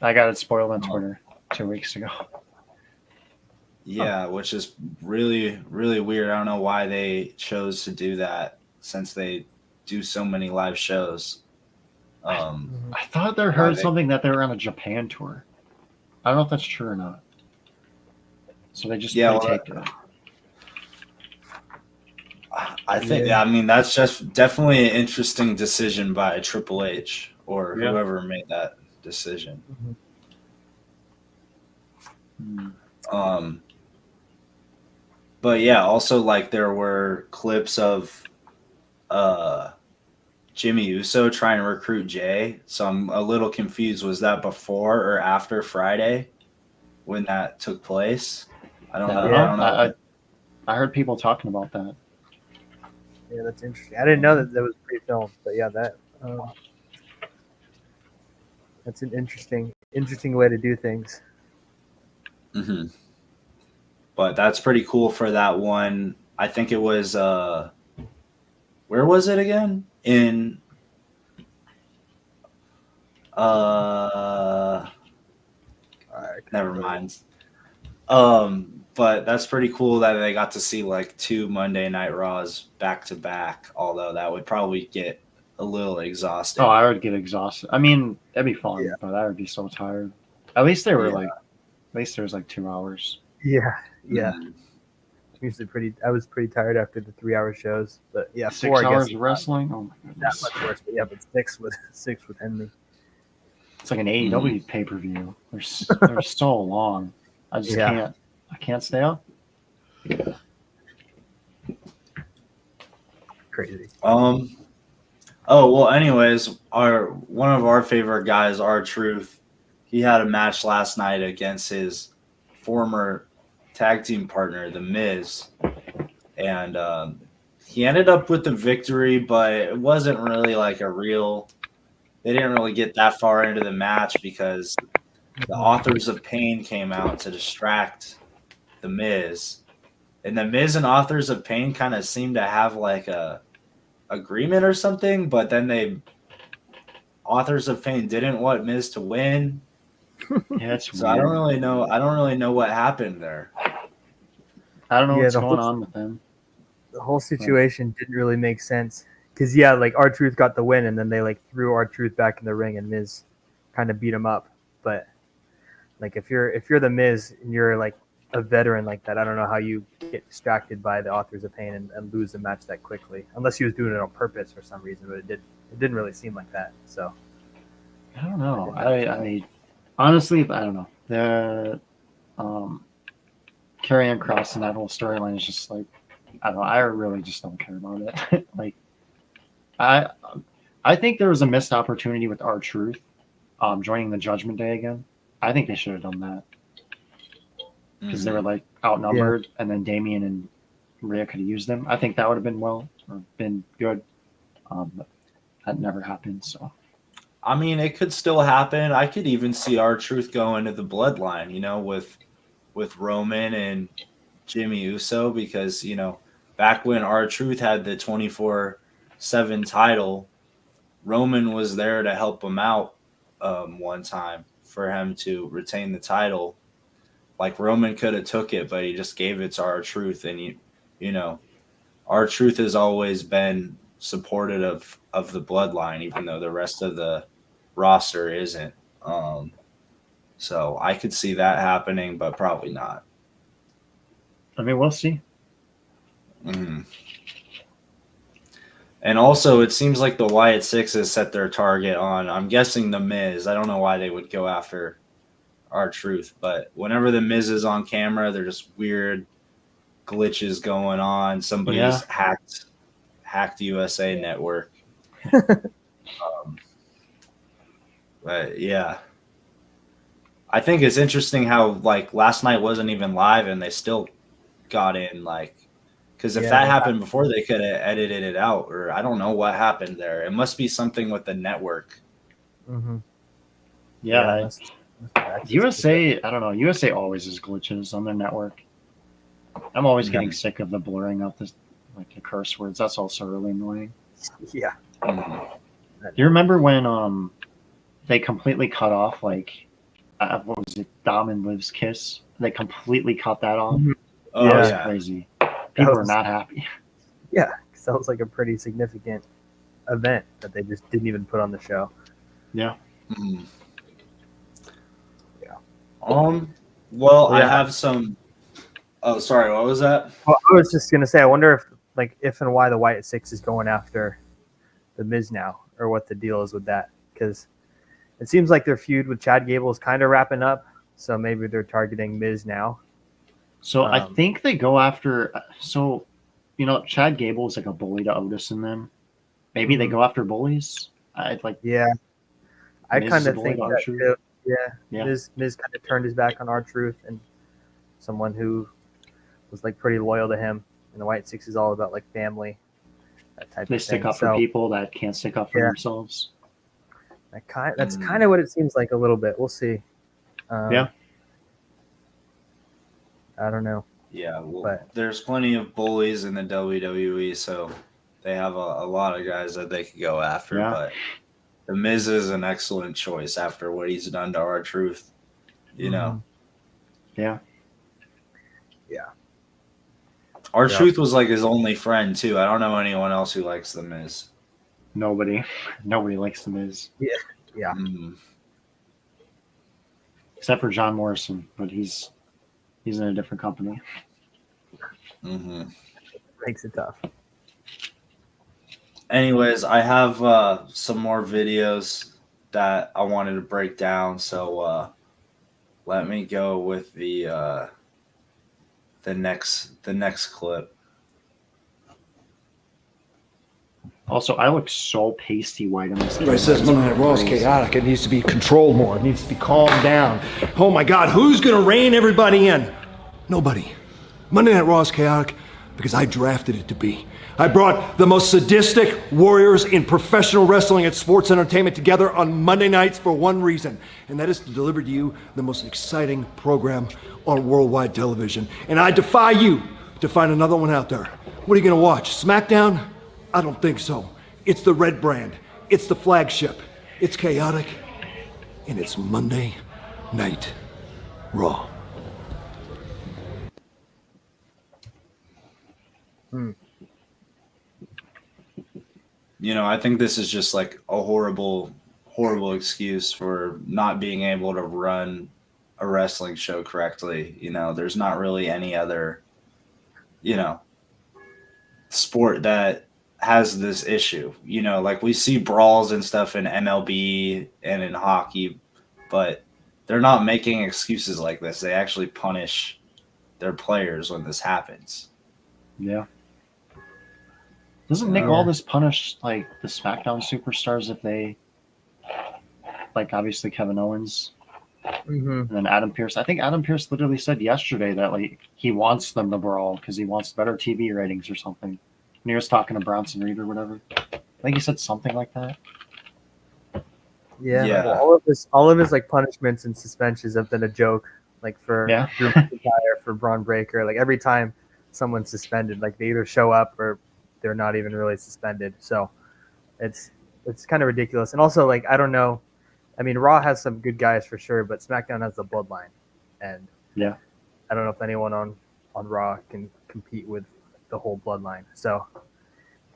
I got it spoiled on Twitter 2 weeks ago. Yeah, which is really, really weird. I don't know why they chose to do that since they do so many live shows. I thought I heard something that they were on a Japan tour. I don't know if that's true or not. So they just pre-taped it. I think, I mean, that's just definitely an interesting decision by Triple H or whoever made that decision. But yeah, also like there were clips of Jimmy Uso trying to recruit Jay. So I'm a little confused. Was that before or after Friday when that took place? I don't know. I don't know. I heard people talking about that. Yeah, that's interesting. I didn't know that was pre-filmed, but yeah, that's an interesting way to do things. Mm-hmm. But that's pretty cool for that one. I think it was where was it again? In never mind. But that's pretty cool that they got to see like 2 Monday Night Raws back to back, although that would probably get a little exhausting. Oh, I would get exhausted. I mean, that'd be fun, but I would be so tired. At least they were at least there was like 2 hours. Yeah. I was pretty tired after the 3-hour shows, but yeah, 6 4 I hours guess of wrestling. Oh my that goodness, much worse. But yeah, but six would end me. it's like an AEW pay per view. They're so long. I just Yeah. can't stay up. Crazy. Oh well. Anyways, one of our favorite guys, R-Truth, he had a match last night against his former tag team partner, The Miz, and he ended up with the victory, but it wasn't really like a real. They didn't really get that far into the match because the Authors of Pain came out to distract The Miz, and The Miz and Authors of Pain kind of seemed to have like a agreement or something, but then Authors of Pain didn't want Miz to win. Yeah, it's So weird. I don't really know what happened there. I don't know Yeah, what's the going whole- on with them. The whole situation didn't really make sense because yeah, like R-Truth got the win, and then they like threw R-Truth back in the ring, and Miz kind of beat him up. But like if you're the Miz and you're like a veteran like that, I don't know how you get distracted by the Authors of Pain and lose the match that quickly, unless he was doing it on purpose for some reason. But it didn't really seem like that. So I don't know. I honestly, I don't know. The Karrion Kross and that whole storyline is just like, I don't know. I really just don't care about it. Like, I think there was a missed opportunity with R-Truth joining the Judgment Day again. I think they should have done that because they were like outnumbered, and then Damian and Rhea could have used them. I think that would have been good. But that never happened. So I mean, it could still happen. I could even see R-Truth going to the Bloodline, with Roman and Jimmy Uso, because back when R-Truth had the 24/7 title, Roman was there to help him out one time for him to retain the title. Like Roman could have took it, but he just gave it to R-Truth, and R-Truth has always been supportive of the Bloodline, even though the rest of the roster isn't. So I could see that happening, but probably not. I mean, we'll see. Mm. And also, it seems like the Wyatt Sixes set their target on, I'm guessing, The Miz. I don't know why they would go after R-Truth, but whenever The Miz is on camera, there's just weird glitches going on. Somebody's hacked USA Network. But yeah, I think it's interesting how like last night wasn't even live and they still got in, like, because if that happened before, they could have edited it out, or I don't know what happened there. It must be something with the network. mm-hmm. Yeah, USA. I don't know. USA always has glitches on their network. I'm always getting sick of the blurring out the curse words. That's also really annoying. Yeah. Mhm. Do you remember when they completely cut off what was it, Dom and Liv's kiss? They completely cut that off. Oh That was yeah, crazy. People are not happy. Yeah, because that was like a pretty significant event that they just didn't even put on the show. Yeah. Mhm. Yeah. Well, I Yeah. have some. Oh, sorry. What was that? Well, I was just gonna say, I wonder if and why the Wyatt Six is going after the Miz now, or what the deal is with that, because it seems like their feud with Chad Gable is kind of wrapping up, so maybe they're targeting Miz now. So I think they go after. So, Chad Gable is like a bully to Otis and them. Maybe they go after bullies. Yeah, I Miz kind is a of bully think to that R-Truth. too. Yeah, Yeah. Miz kind of turned his back on R-Truth, and someone who was like pretty loyal to him. And the Wyatt Six is all about like family, that type They of stick thing. up for people that can't stick up for themselves. That's kind of what it seems like a little bit. We'll see. Yeah. I don't know. Yeah, well, But- there's plenty of bullies in the WWE, so they have a lot of guys that they could go after. Yeah. But The Miz is an excellent choice after what he's done to R-Truth. Yeah. Yeah. R-Truth was like his only friend too. I don't know anyone else who likes The Miz. Nobody likes the Miz Yeah. Mm. except for John Morrison, but he's in a different company. Mm-hmm. Makes it tough. Anyways, I have some more videos that I wanted to break down. So let me go with the next clip. Also, I look so pasty white in this. Everybody says Monday Night Raw is chaotic. It needs to be controlled more. It needs to be calmed down. Oh my God, who's gonna rein everybody in? Nobody. Monday Night Raw is chaotic because I drafted it to be. I brought the most sadistic warriors in professional wrestling and sports entertainment together on Monday nights for one reason, and that is to deliver to you the most exciting program on worldwide television. And I defy you to find another one out there. What are you gonna watch? SmackDown? I don't think so. It's the red brand. It's the flagship. It's chaotic. And it's Monday Night Raw. You know, I think this is just like a horrible excuse for not being able to run a wrestling show correctly. You know, there's not really any other, you know, sport that has this issue. You know, like we see brawls and stuff in MLB and in hockey, but they're not making excuses like this. They actually punish their players when this happens. Yeah. Doesn't Nick Aldis punish like the SmackDown superstars if they, like obviously Kevin Owens and then Adam Pearce? I think Adam Pearce literally said yesterday that like he wants them to brawl because he wants better TV ratings or something. When he was talking to Bronson Reed or whatever, I think he said something like that. Yeah. Yeah. Well, all of his like punishments and suspensions have been a joke. Like for Drew McIntyre, for Braun Breaker, like every time someone's suspended, like they either show up or they're not even really suspended. So it's kind of ridiculous. And also, like, I don't know. I mean, Raw has some good guys for sure, but SmackDown has the bloodline. And yeah, I don't know if anyone on Raw can compete with the whole bloodline. So a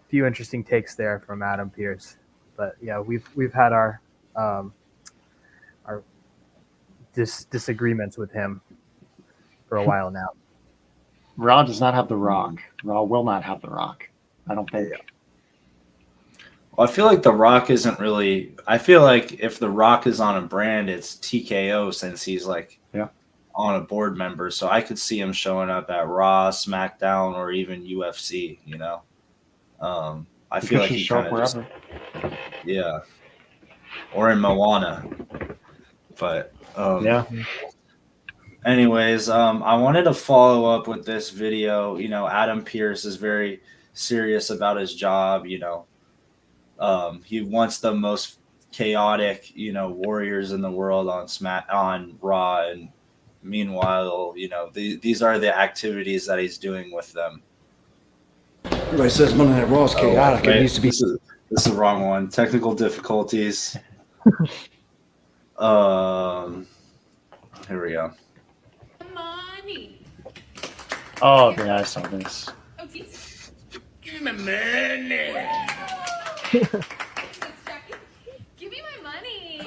few interesting takes there from Adam Pearce. But yeah, we've had our disagreements with him for a while now. Raw does not have The Rock. Raw will not have The Rock. I don't think. Well, I feel like The Rock isn't really. I feel like if The Rock is on a brand, it's TKO since he's like on a board member. So I could see him showing up at Raw, SmackDown, or even UFC. You know, I feel like he kind of just or in Moana. But anyways, I wanted to follow up with this video. You know, Adam Pearce is very serious about his job. You know, he wants the most chaotic, you know, warriors in the world on Raw, and meanwhile, you know, these are the activities that he's doing with them. Everybody says Monday Night Raw is chaotic. It needs to be. This is the wrong one. Technical difficulties. Here we go. Money. Oh yeah, I saw this. Oh, geez. Give me my money. Give me my money.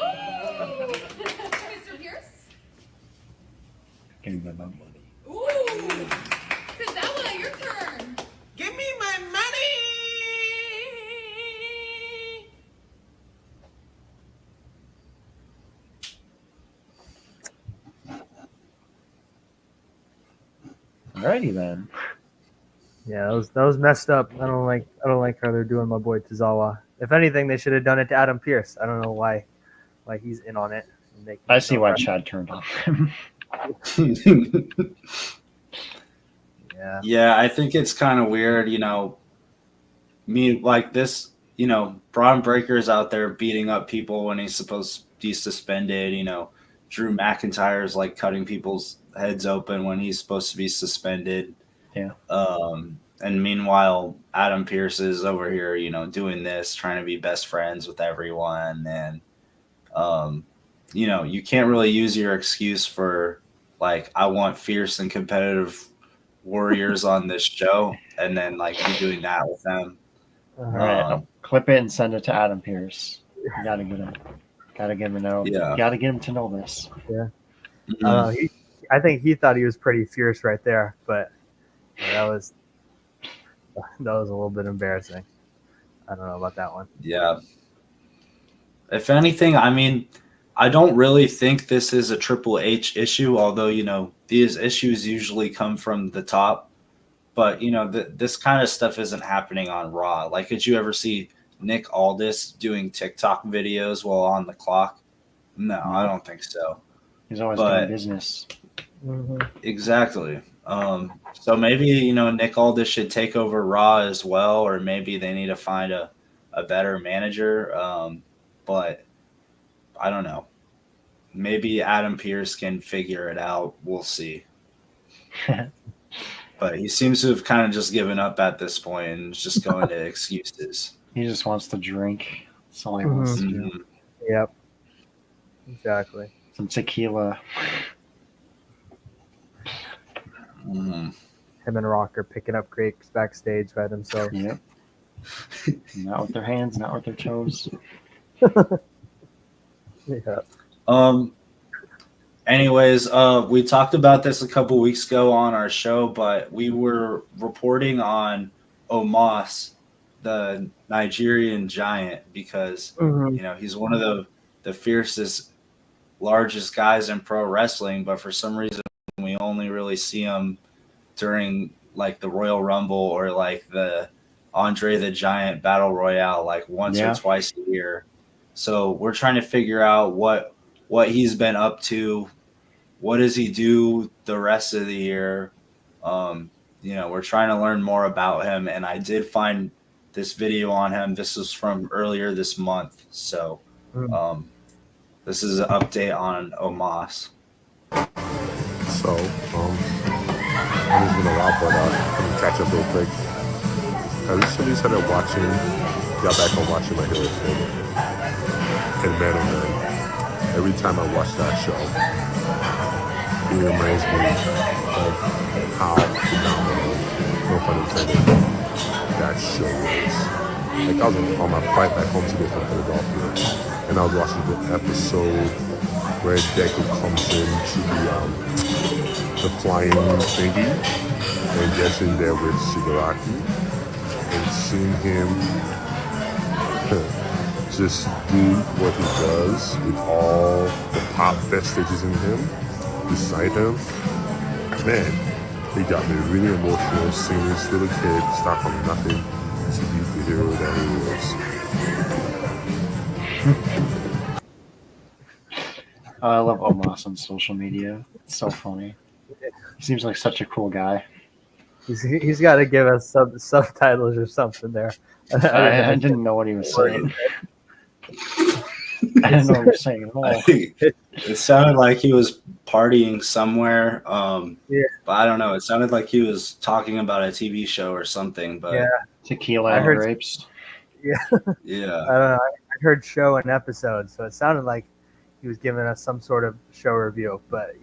Mr. Pierce? Give me my money. Ooh. Priscilla, your turn. Give me my money. Alrighty then. Yeah, that was messed up. I don't like how they're doing my boy Tozawa. If anything, they should have done it to Adam Pearce. I don't know why he's in on it. I see why Chad turned off him. Yeah, I think it's kind of weird, you know. Me like this, you know, Braun Breaker's out there beating up people when he's supposed to be suspended. You know, Drew McIntyre's like cutting people's heads open when he's supposed to be suspended. Yeah. And meanwhile, Adam Pearce is over here, you know, doing this, trying to be best friends with everyone. And, you know, you can't really use your excuse for, like, I want fierce and competitive warriors on this show, and then, like, you doing that with them. All right, I'll clip it and send it to Adam Pearce. You gotta get him. Gotta get him to know. Yeah. Gotta get him to know this. Yeah. I think he thought he was pretty fierce right there, but that was a little bit embarrassing. I don't know about that one. Yeah. If anything, I mean, I don't really think this is a Triple H issue, although, these issues usually come from the top. But, this kind of stuff isn't happening on Raw. Like, did you ever see Nick Aldis doing TikTok videos while on the clock? No, I don't think so. He's always doing business. Mm-hmm. Exactly. So maybe, Nick Aldis should take over Raw as well, or maybe they need to find a better manager. But I don't know. Maybe Adam Pearce can figure it out. We'll see. But he seems to have kind of just given up at this point and just going to excuses. He just wants to drink. That's all he wants to do. Yep. Exactly. Some tequila. Mm. Him and Rock are picking up grapes backstage by themselves. Yep. Not with their hands, not with their toes. Yeah. Anyways, we talked about this a couple weeks ago on our show, but we were reporting on Omos, the Nigerian giant, because he's one of the fiercest, largest guys in pro wrestling, but for some reason we only really see him during like the Royal Rumble or like the Andre the Giant Battle Royale, like once or twice a year. So we're trying to figure out what he's been up to. What does he do the rest of the year? We're trying to learn more about him, and I did find this video on him. This is from earlier this month. So this is an update on Omos. So, I'm just gonna wrap, but let me catch up real quick. I recently started got back on watching my Hero and Man oh Man. Every time I watch that show, it reminds me of how phenomenal, no pun intended, that show was. Like, I was on my flight back home today from Philadelphia, and I was watching the episode where Deku comes into the flying thingy and gets in there with Shigaraki, and seeing him just do what he does with all the pop vestiges in him, beside him. Man, it got me really emotional seeing this little kid start from nothing to be the hero that he is. I love Omos on social media. It's so funny. He seems like such a cool guy. He's got to give us some subtitles or something there. I didn't know what he was saying. I didn't know what he was saying at all. It sounded like he was partying somewhere. But I don't know. It sounded like he was talking about a TV show or something. But tequila and grapes. Yeah. Yeah. I don't know. I heard show and episode, so it sounded like he was giving us some sort of show review. But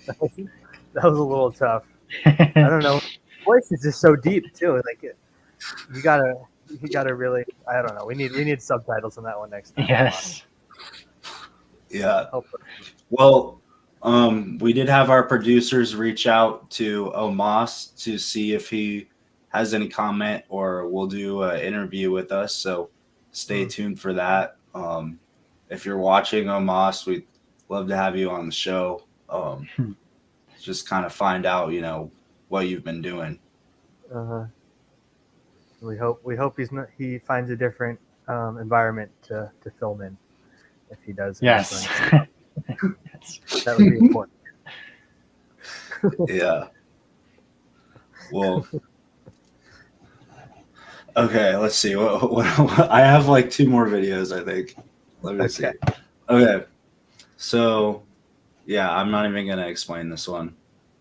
that was a little tough. I don't know. His voice is just so deep too. Like you gotta really. I don't know. We need subtitles on that one next time. Yes. Yeah. Well, we did have our producers reach out to Omos to see if he has any comment, or we'll do an interview with us. So stay tuned for that. If you're watching, Omos, we'd love to have you on the show. Just kind of find out, what you've been doing. We hope he finds a different environment to film in, if he does. Yes. That would be important. Yeah. Well. Okay, let's see. What I have like 2 more videos, I think. Let me see. Okay. So, yeah, I'm not even going to explain this one.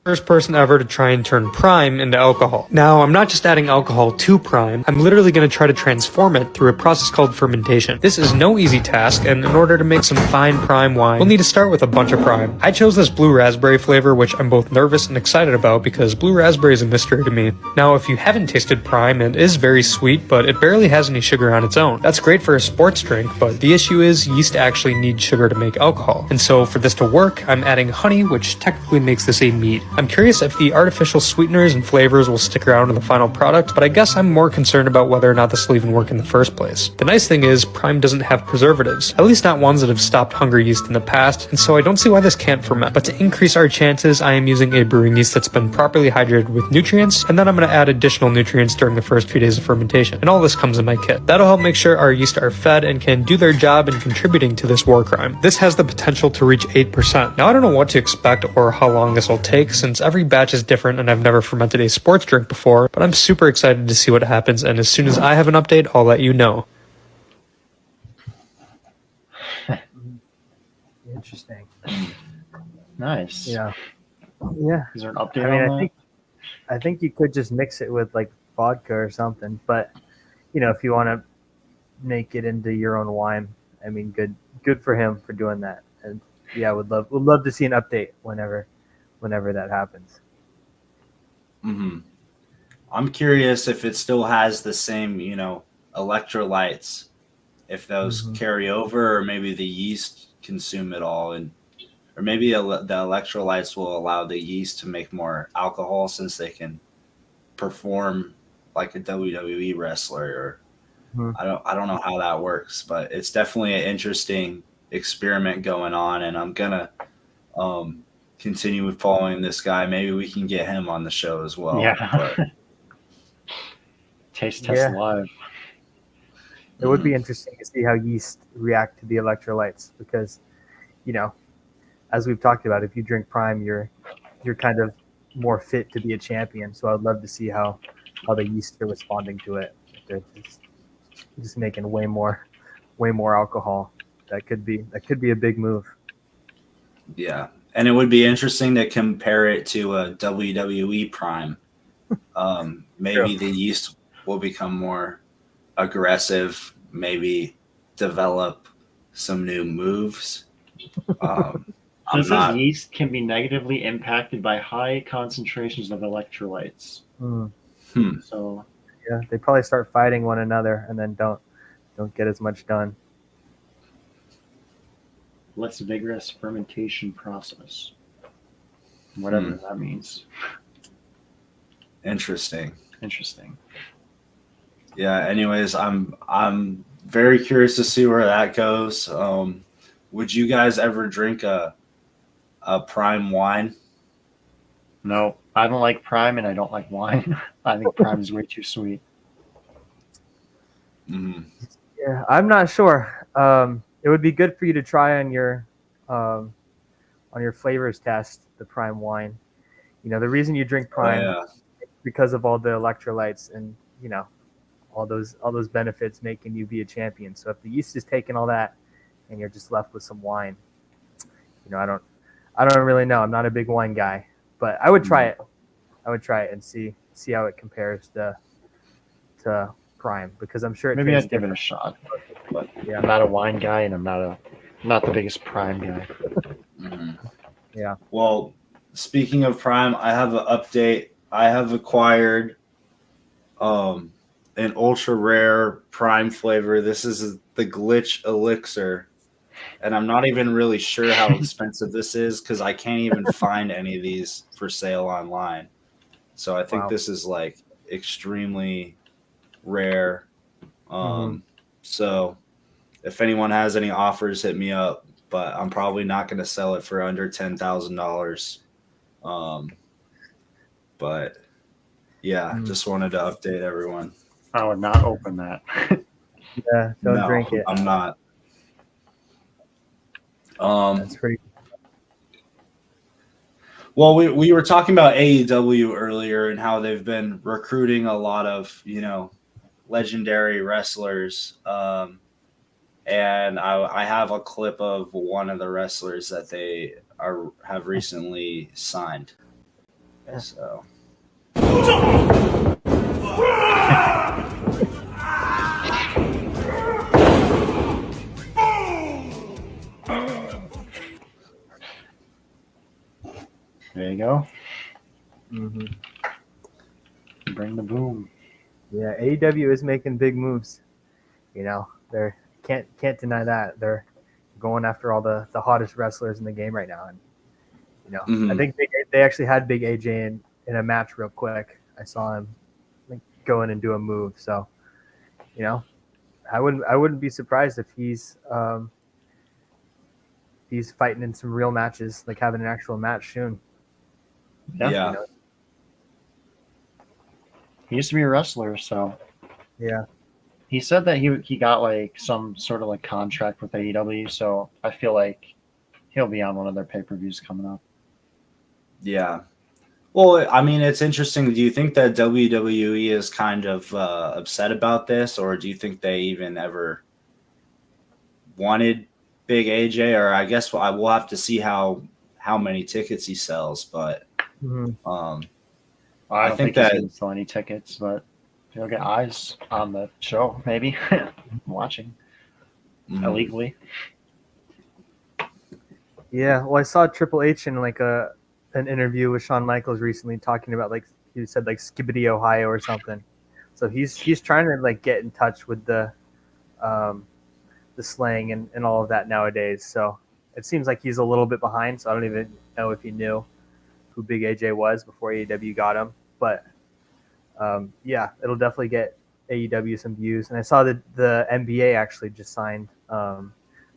First person ever to try and turn Prime into alcohol. Now, I'm not just adding alcohol to Prime, I'm literally going to try to transform it through a process called fermentation. This is no easy task, and in order to make some fine Prime wine, we'll need to start with a bunch of Prime. I chose this blue raspberry flavor, which I'm both nervous and excited about because blue raspberry is a mystery to me. Now, if you haven't tasted Prime, it is very sweet, but it barely has any sugar on its own. That's great for a sports drink, but the issue is yeast actually need sugar to make alcohol. And so for this to work, I'm adding honey, which technically makes this a mead. I'm curious if the artificial sweeteners and flavors will stick around in the final product, but I guess I'm more concerned about whether or not this will even work in the first place. The nice thing is, Prime doesn't have preservatives, at least not ones that have stopped hunger yeast in the past, and so I don't see why this can't ferment. But to increase our chances, I am using a brewing yeast that's been properly hydrated with nutrients, and then I'm going to add additional nutrients during the first few days of fermentation. And all this comes in my kit. That'll help make sure our yeast are fed and can do their job in contributing to this war crime. This has the potential to reach 8%. Now I don't know what to expect or how long this will take, since every batch is different and I've never fermented a sports drink before, but I'm super excited to see what happens, and as soon as I have an update, I'll let you know. Interesting. Nice. Yeah. Is there an update I mean, on that? I think you could just mix it with like vodka or something, but if you want to make it into your own wine, I mean, good for him for doing that. And yeah, would love to see an update whenever that happens. Mm-hmm. I'm curious if it still has the same, electrolytes, if those carry over, or maybe the yeast consume it all, or maybe the electrolytes will allow the yeast to make more alcohol since they can perform like a WWE wrestler. Or I don't know how that works, but it's definitely an interesting experiment going on, and I'm gonna continue with following this guy. Maybe we can get him on the show as well. Yeah. Taste test live. It would be interesting to see how yeast react to the electrolytes because, as we've talked about, if you drink Prime, you're kind of more fit to be a champion. So I'd love to see how the yeast are responding to it. If they're just making way more alcohol. That could be a big move. Yeah. And it would be interesting to compare it to a WWE Prime. Maybe the yeast will become more aggressive, maybe develop some new moves. It says yeast can be negatively impacted by high concentrations of electrolytes. So yeah, they probably start fighting one another and then don't get as much done. Less vigorous fermentation process. Whatever that means. Interesting. Yeah, anyways, I'm very curious to see where that goes. Would you guys ever drink a Prime wine? No, I don't like Prime and I don't like wine. I think Prime is way too sweet. Yeah, I'm not sure. It would be good for you to try on your flavors test the Prime wine. The reason you drink Prime is because of all the electrolytes and all those benefits making you be a champion. So if the yeast is taking all that and you're just left with some wine, I don't really know. I'm not a big wine guy, but I would try it. I would try it and see how it compares to Prime because I'm sure Maybe I'd give it a shot. But I'm not a wine guy and I'm not the biggest Prime guy. Yeah. Well, speaking of Prime, I have an update. I have acquired an ultra rare Prime flavor. This is the Glitch Elixir. And I'm not even really sure how expensive this is because I can't even find any of these for sale online. So I think this is like extremely rare. So if anyone has any offers, hit me up. But I'm probably not going to sell it for under $10,000. But yeah, just wanted to update everyone. I would not open that. Yeah, don't drink it. I'm not. That's pretty. Well, we were talking about AEW earlier and how they've been recruiting a lot of legendary wrestlers. And I have a clip of one of the wrestlers that they have recently signed. So. There you go. Bring the boom. Yeah, AEW is making big moves. They're can't deny that they're going after all the hottest wrestlers in the game right now, and Mhm. I think they actually had Big AJ in a match real quick. I saw him like go in and do a move. So, I wouldn't be surprised if he's fighting in some real matches, like having an actual match soon. Yeah. He used to be a wrestler, so Yeah. he said that he got like some sort of like contract with AEW. So I feel like he'll be on one of their pay-per-views coming up. Yeah. Well, I mean, it's interesting. Do you think that WWE is kind of upset about this, or do you think they even ever wanted Big AJ? Or I guess we'll have to see how many tickets he sells. But Mhm. I don't think think he's that going to sell any tickets, but he'll get eyes on the show, maybe watching illegally. Yeah, well, I saw Triple H in like an interview with Shawn Michaels recently talking about like he said like Skibbity, Ohio or something. So he's trying to like get in touch with the slang and all of that nowadays. So it seems like he's a little bit behind. So I don't even know if he knew who Big AJ was before AEW got him. But yeah, it'll definitely get AEW some views. And I saw that the NBA actually just signed the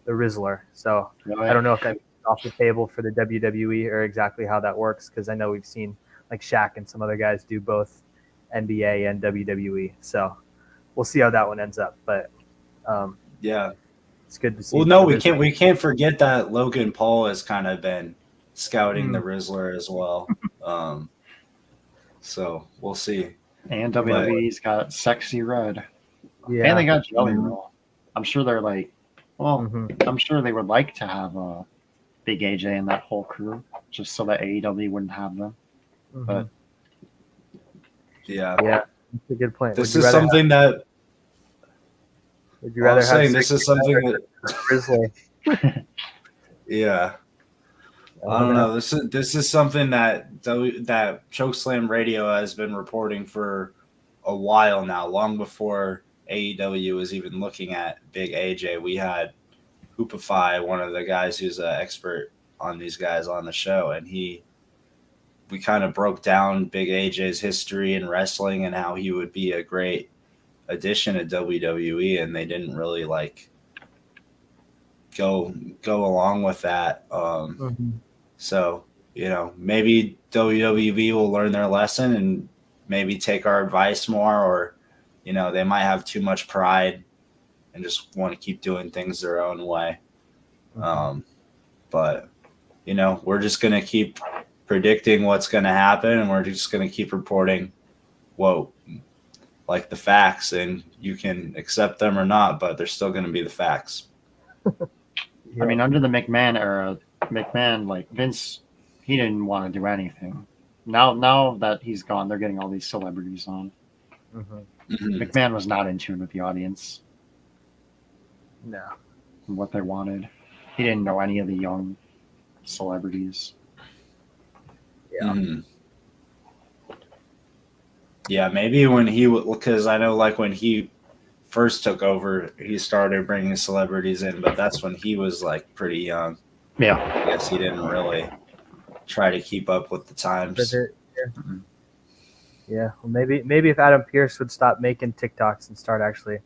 Rizzler. So I don't know if that's off the table for the WWE or exactly how that works, because I know we've seen like Shaq and some other guys do both NBA and WWE. So we'll see how that one ends up. But yeah, it's good to see. well, no, the Rizzler. we can't forget that Logan Paul has kind of been scouting the Rizzler as well. So we'll see. And WWE's got Sexy Red. Yeah. And they got Jelly Roll. I'm sure they're like, well, Mhm. I'm sure they would like to have Big AJ and that whole crew, just so that AEW wouldn't have them. Mhm. But Yeah, Yeah, that's a good point. this is something that Would you rather I'm have saying this is something that Grizzly? yeah. I don't know. This is something that that Chokeslam Radio has been reporting for a while now, long before AEW was even looking at Big AJ. We had Hoopify, one of the guys who's an expert on these guys on the show, and we kind of broke down Big AJ's history in wrestling and how he would be a great addition to WWE, and they didn't really like go along with that. So, maybe WWE will learn their lesson and maybe take our advice more, or, they might have too much pride and just want to keep doing things their own way. But, we're just going to keep predicting what's going to happen, and we're just going to keep reporting the facts, and you can accept them or not, but they're still going to be the facts. I mean, under the McMahon era, like Vince, he didn't want to do anything. Now that he's gone, they're getting all these celebrities on. McMahon was not in tune with the audience. No. And what they wanted. He didn't know any of the young celebrities. Yeah. Yeah, maybe when because I know like when he first took over, he started bringing celebrities in, but that's when he was like pretty young. Yeah. I guess he didn't really try to keep up with the times. Yeah. Well, maybe if Adam Pearce would stop making TikToks and start actually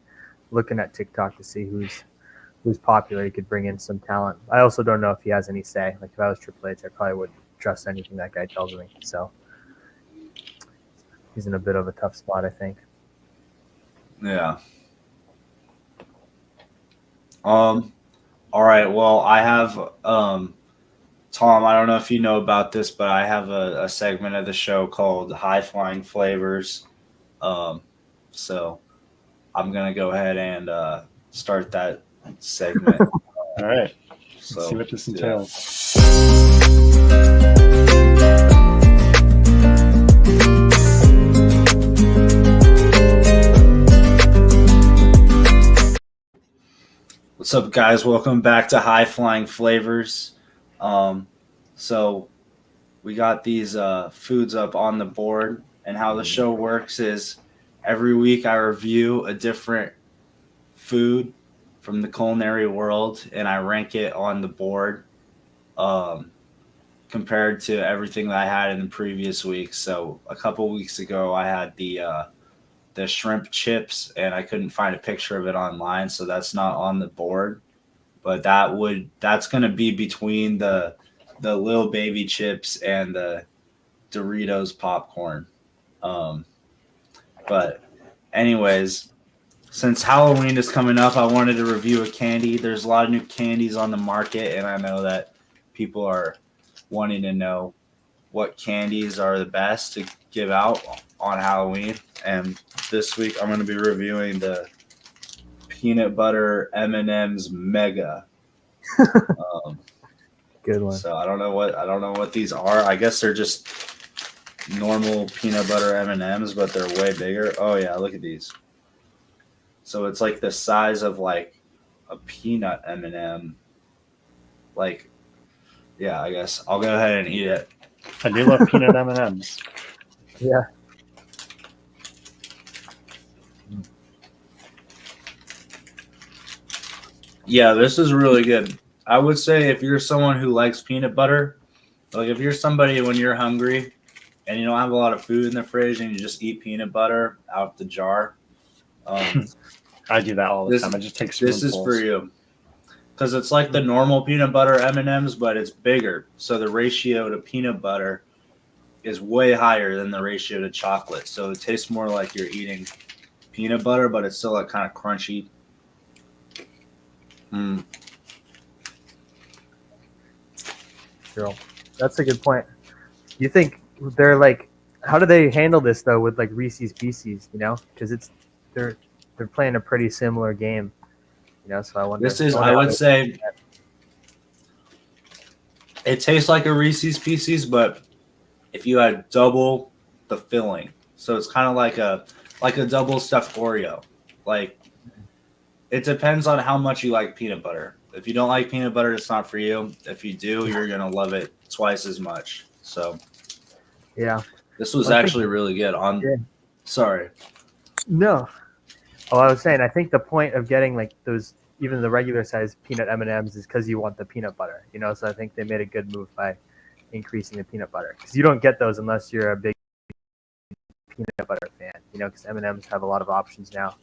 looking at TikTok to see who's popular, he could bring in some talent. I also don't know if he has any say. Like if I was Triple H, I probably wouldn't trust anything that guy tells me. So he's in a bit of a tough spot, I think. Yeah. All right. Well, I have Tom, I don't know if you know about this, but I have a segment of the show called High Flying Flavors. So I'm gonna go ahead and start that segment. All right. So, Let's see what this entails. What's up, guys? Welcome back to High Flying Flavors. So we got these foods up on the board, and how the show works is every week I review a different food from the culinary world, and I rank it on the board. Got compared to everything that I had in the previous week. So a couple weeks ago, I had the shrimp chips, and I couldn't find a picture of it online, so that's not on the board. But that's going to be between the little baby chips and the Doritos popcorn. But anyways, since Halloween is coming up, I wanted to review a candy. There's a lot of new candies on the market, and I know that people are wanting to know what candies are the best to give out on Halloween. And this week, I'm going to be reviewing the peanut butter M&M's Mega. Good one. So I don't know what these are. I guess they're just normal peanut butter M&Ms, but they're way bigger. Oh yeah, look at these. So it's like the size of like a peanut M&M. Like, yeah, I guess I'll go ahead and eat it. I do love peanut M&Ms. Yeah. Yeah, this is really good. I would say if you're someone who likes peanut butter, like if you're somebody when you're hungry and you don't have a lot of food in the fridge and you just eat peanut butter out the jar, I do that all the time. I just take spoonfuls. This is for you. Because it's like the normal peanut butter M&Ms, but it's bigger. So the ratio to peanut butter is way higher than the ratio to chocolate. So it tastes more like you're eating peanut butter, but it's still like kind of crunchy. Girl, that's a good point. You think they're like, how do they handle this though with like Reese's Pieces? You know, because they're playing a pretty similar game. You know, so I wonder. I would say it tastes like a Reese's Pieces, but if you had double the filling, so it's kind of like a double stuffed Oreo. Like, it depends on how much you like peanut butter. If you don't like peanut butter, it's not for you. If you do, you're gonna love it twice as much. So, yeah, this was actually really good. Sorry. No. Oh, I was saying, I think the point of getting like those, even the regular size peanut M&Ms, is because you want the peanut butter. You know, so I think they made a good move by increasing the peanut butter, because you don't get those unless you're a big peanut butter fan. You know, because M&Ms have a lot of options now.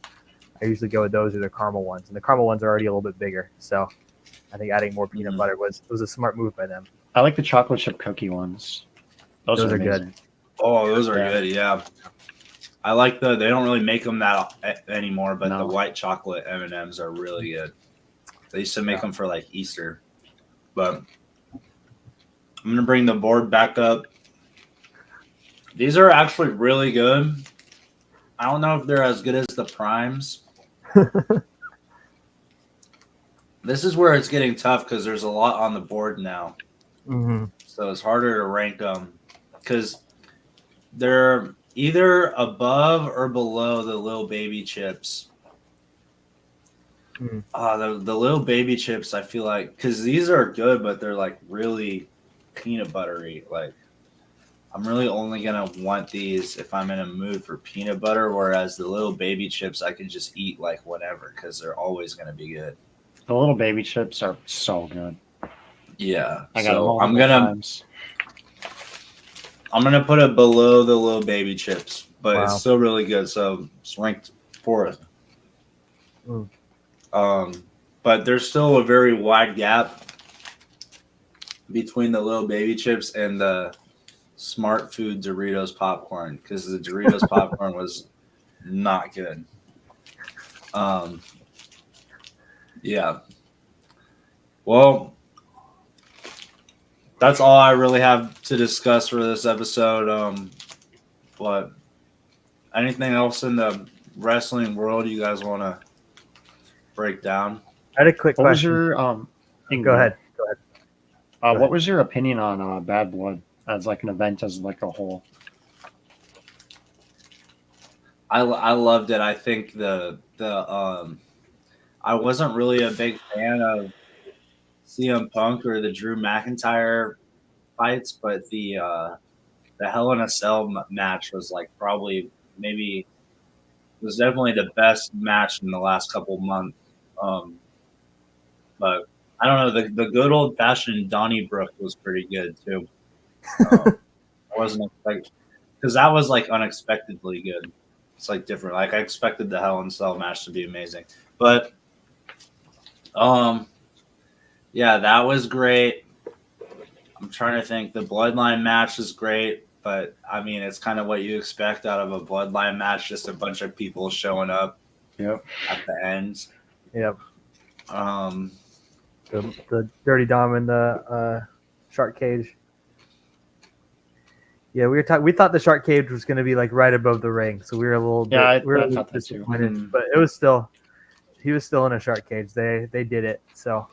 I usually go with those or the caramel ones, and the caramel ones are already a little bit bigger. So I think adding more peanut butter was a smart move by them. I like the chocolate chip cookie ones. Those are good. Oh, those are good. Yeah. I like they don't really make them that anymore, but the white chocolate M&Ms are really good. They used to make them for like Easter. But I'm going to bring the board back up. These are actually really good. I don't know if they're as good as the primes. This is where it's getting tough because there's a lot on the board now. Mm-hmm. So it's harder to rank them because they're either above or below the little baby chips. The little baby chips, I feel like, because these are good, but they're like really peanut buttery. Like, I'm really only gonna want these if I'm in a mood for peanut butter, whereas the little baby chips I can just eat like whatever because they're always gonna be good. The little baby chips are so good. Yeah, I got so I'm gonna put it below the little baby chips, but Wow. it's still really good. So it's ranked fourth. But there's still a very wide gap between the little baby chips and the Smart Food Doritos popcorn, because the Doritos popcorn was not good. Yeah. Well, that's all I really have to discuss for this episode. But anything else in the wrestling world you guys want to break down? I had a quick What was question. your Go ahead. What was your opinion on Bad Blood as like an event as like a whole? I loved it. I think I wasn't really a big fan of CM Punk or the Drew McIntyre fights, but the Hell in a Cell match was like probably was definitely the best match in the last couple months. But I don't know, the good old fashioned Donnybrook was pretty good too. I wasn't expecting because that was like unexpectedly good. It's like different. Like I expected the Hell in a Cell match to be amazing, but yeah, that was great. I'm trying to think. The Bloodline match is great, but I mean, it's kind of what you expect out of a Bloodline match, just a bunch of people showing up Yep. at the end. Yep. Um, The Dirty Dom in the shark cage. Yeah, we thought the shark cage was going to be like right above the ring, so we were a little bit I a little thought that too. disappointed, Mhm. but it was still he was still in a shark cage. They did it. So,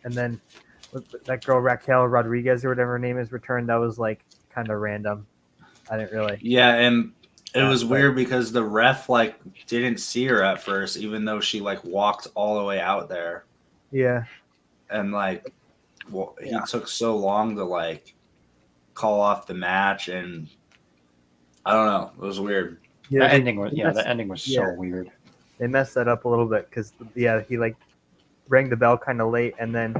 and then that girl Raquel Rodriguez or whatever her name is returned. That was like kind of random. I didn't really. Yeah, and it Yeah, was but- weird because the ref like didn't see her at first, even though she like walked all the way out there, Yeah, and like, well, he Yeah. took so long to like call off the match, and I don't know, it was weird. yeah. The ending was messed- the ending was yeah. so weird. They messed that up a little bit because he like rang the bell kind of late, and then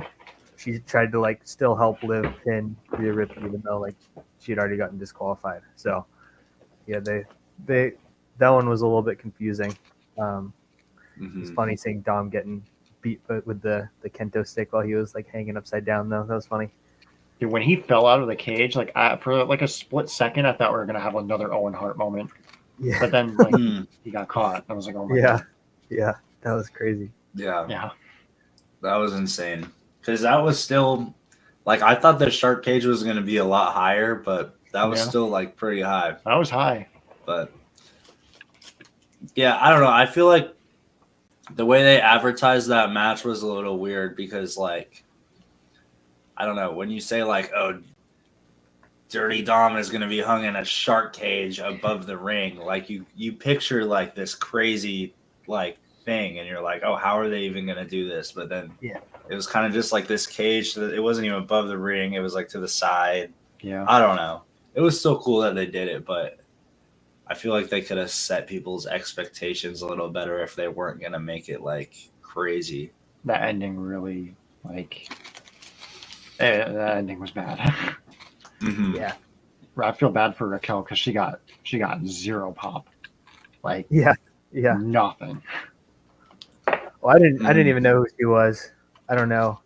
she tried to like still help Liv pin Rhea Ripley, even though like she had already gotten disqualified. So yeah, they that one was a little bit confusing. It's Mhm. funny seeing Dom getting beat with the kendo stick while he was like hanging upside down though. That was funny. Dude, when he fell out of the cage, like for like a split second, I thought we were gonna have another Owen Hart moment. Yeah, But then like Mm, he got caught. I was like, oh my yeah, god. yeah. That was crazy. yeah, Yeah. that was insane because that was still like I thought the shark cage was going to be a lot higher, but that was Yeah. still like pretty high. That was high. But yeah, I don't know. I feel like the way they advertised that match was a little weird because, like, I don't know, when you say like, "Oh, Dirty Dom is going to be hung in a shark cage above the ring," like you picture like this crazy like thing, and you're like, "Oh, how are they even going to do this?" But then Yeah. it was kind of just like this cage that it wasn't even above the ring; it was like to the side. Yeah. I don't know. It was still cool that they did it, but I feel like they could have set people's expectations a little better if they weren't going to make it like crazy. That ending really like that ending was bad. Mm-hmm. Yeah, I feel bad for Raquel because she got zero pop. Like yeah. nothing. Well, I didn't even know who she was. I don't know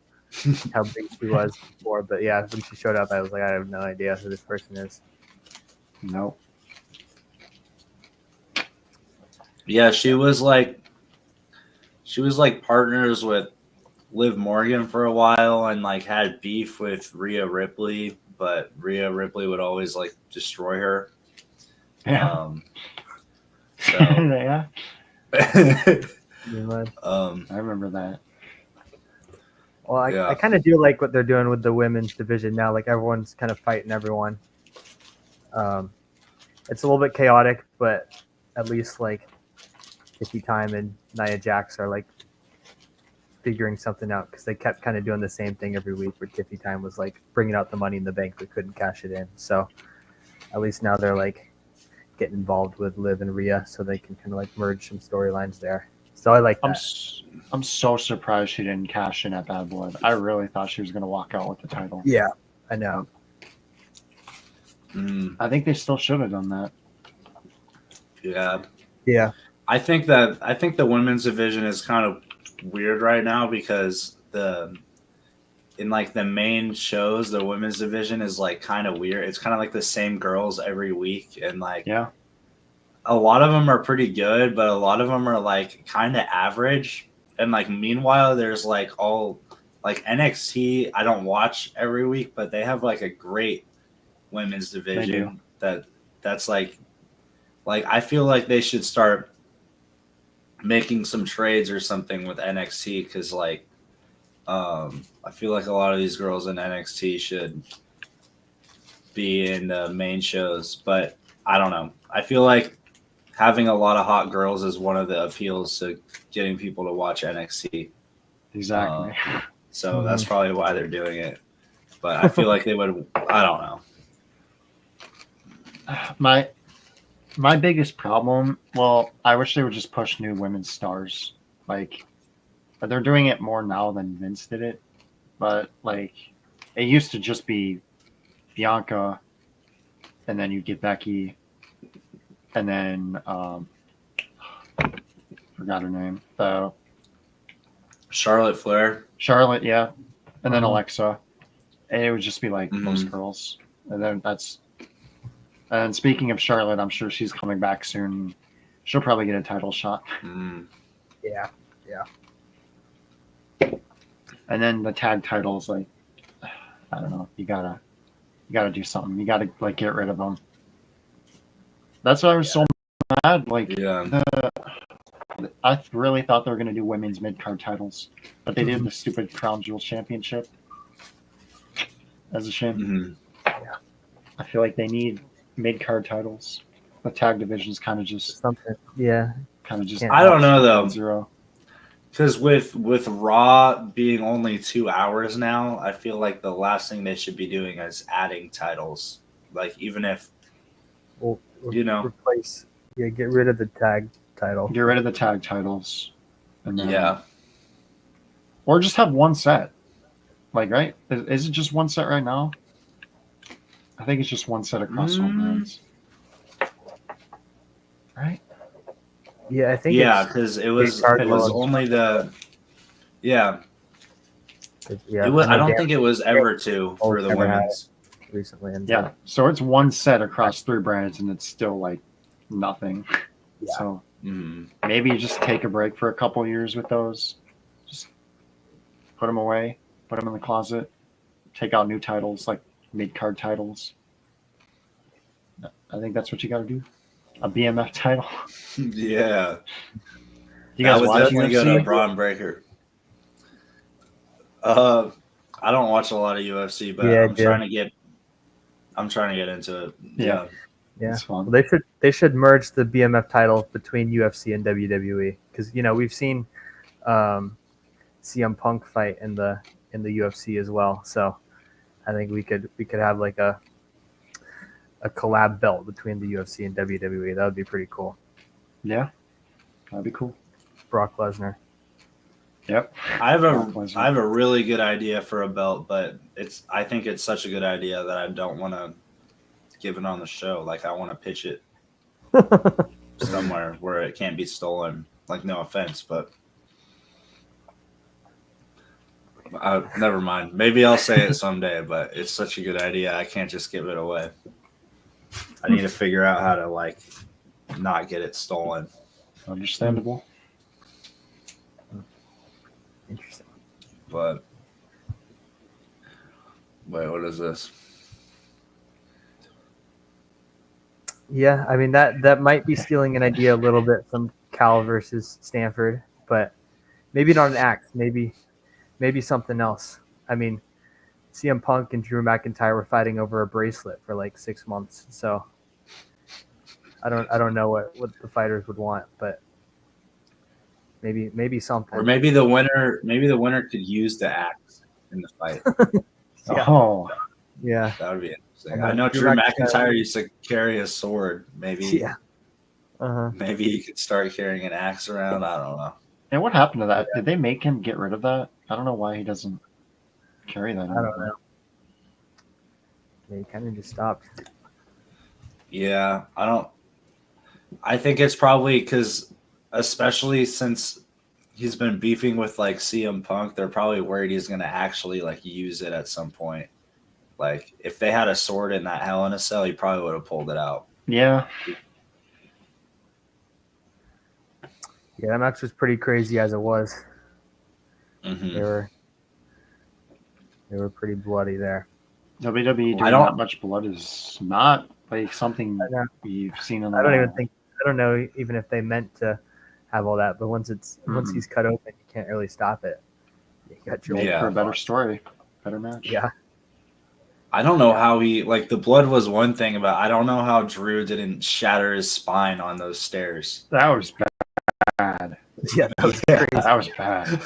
how big she was before, but yeah, when she showed up, I was like, I have no idea who this person is. Nope. Yeah, she was like partners with Liv Morgan for a while and like had beef with Rhea Ripley, but Rhea Ripley would always like destroy her. Yeah. So Yeah. You know, I remember that. Well, Yeah. I kind of do like what they're doing with the women's division now. Like everyone's kind of fighting everyone. It's a little bit chaotic, but at least like Tiffy Time and Nia Jax are like figuring something out because they kept kind of doing the same thing every week where Tiffy Time was like bringing out the money in the bank but couldn't cash it in. So at least now they're like getting involved with Liv and Rhea so they can kind of like merge some storylines there. So I like that. I'm so surprised she didn't cash in at Bad Blood. I really thought she was going to walk out with the title. Yeah, I know. I think they still should have done that. Yeah. Yeah. I think the women's division is kind of weird right now because in like the main shows, the women's division is like kind of weird. It's kind of like the same girls every week, and like Yeah. a lot of them are pretty good, but a lot of them are like kind of average. And like meanwhile, there's like all like NXT. I don't watch every week, but they have like a great women's division that's like I feel like they should start making some trades or something with NXT because like I feel like a lot of these girls in NXT should be in the main shows, but I don't know. I feel like having a lot of hot girls is one of the appeals to getting people to watch NXT. Exactly. So that's probably why they're doing it. But I feel like they would. I don't know. My biggest problem, well, I wish they would just push new women's stars. Like, they're doing it more now than Vince did it. But, like, it used to just be Bianca, and then you get Becky, and then forgot her name. Charlotte Flair. Charlotte, yeah, and then Mhm. Alexa, and it would just be like those Mhm. girls, and then that's. And speaking of Charlotte, I'm sure she's coming back soon. She'll probably get a title shot. Mm. Yeah. And then the tag titles, like, I don't know, you gotta do something. You gotta like get rid of them. That's why I was so mad. Like, Yeah. I really thought they were gonna do women's mid card titles, but they did the stupid Crown Jewel Championship. That's a shame. Mhm. I feel like they need mid card titles. The tag division's kind of just Something. Yeah. I don't know though. Zero. Because with Raw being only 2 hours now, I feel like the last thing they should be doing is adding titles. Like even if We'll you know, replace. Yeah. Get rid of the tag title. Get rid of the tag titles, and then, yeah, or just have one set. Like, right? Is it just one set right now? I think it's just one set across all brands. Right? Yeah, I think. yeah, it's because it big was card only launch. yeah. Yeah. It was, I don't Dan think it was ever two for the never had women's. recently. And Yeah. So it's one set across 3 brands, and it's still like nothing. Yeah. So Mhm. maybe you just take a break for a couple years with those. Just put them away, put them in the closet, take out new titles like mid card titles. I think that's what you got to do. A BMF title. Yeah, You that guys would watch definitely go to UFC? Braun Breaker. I don't watch a lot of UFC, but Yeah, I'm trying to get into it. Yeah. Yeah, It's fun. well, they should merge the BMF title between UFC and WWE because we've seen CM Punk fight in the UFC as well. So I think we could have like a collab belt between the UFC and WWE. That would be pretty cool. Yeah. That'd be cool. Brock Lesnar. Yep. I have a really good idea for a belt, but I think it's such a good idea that I don't want to give it on the show. Like I want to pitch it somewhere where it can't be stolen. Like no offense, but never mind. Maybe I'll say it someday, but it's such a good idea. I can't just give it away. I need to figure out how to like not get it stolen. Understandable. Interesting. But wait, what is this? Yeah, I mean that might be stealing an idea a little bit from Cal versus Stanford, but maybe not an axe. Maybe something else. I mean, CM Punk and Drew McIntyre were fighting over a bracelet for like 6 months, so I don't know what the fighters would want, but maybe something. Or maybe the winner could use the axe in the fight. Yeah. Oh. Yeah. That would be interesting. I know Drew McIntyre used to carry a sword. Maybe Yeah. maybe he could start carrying an axe around. I don't know. And what happened to that? Did they make him get rid of that? I don't know why he doesn't carry that. I don't know. Yeah, he kind of just stopped. Yeah, I think it's probably because, especially since he's been beefing with like CM Punk, they're probably worried he's going to actually like use it at some point. Like if they had a sword in that Hell in a Cell, he probably would have pulled it out. Yeah. Yeah, that match was pretty crazy as it was. Mhm. They were pretty bloody there. WWE doing that much blood is not like something we've seen in a I don't while. I don't know even if they meant to have all that, but once he's cut open, you can't really stop it. You got your Made for a better story, better match. Yeah. I don't know how he like the blood was one thing, but I don't know how Drew didn't shatter his spine on those stairs. That was bad. Yeah, that was crazy. That was bad.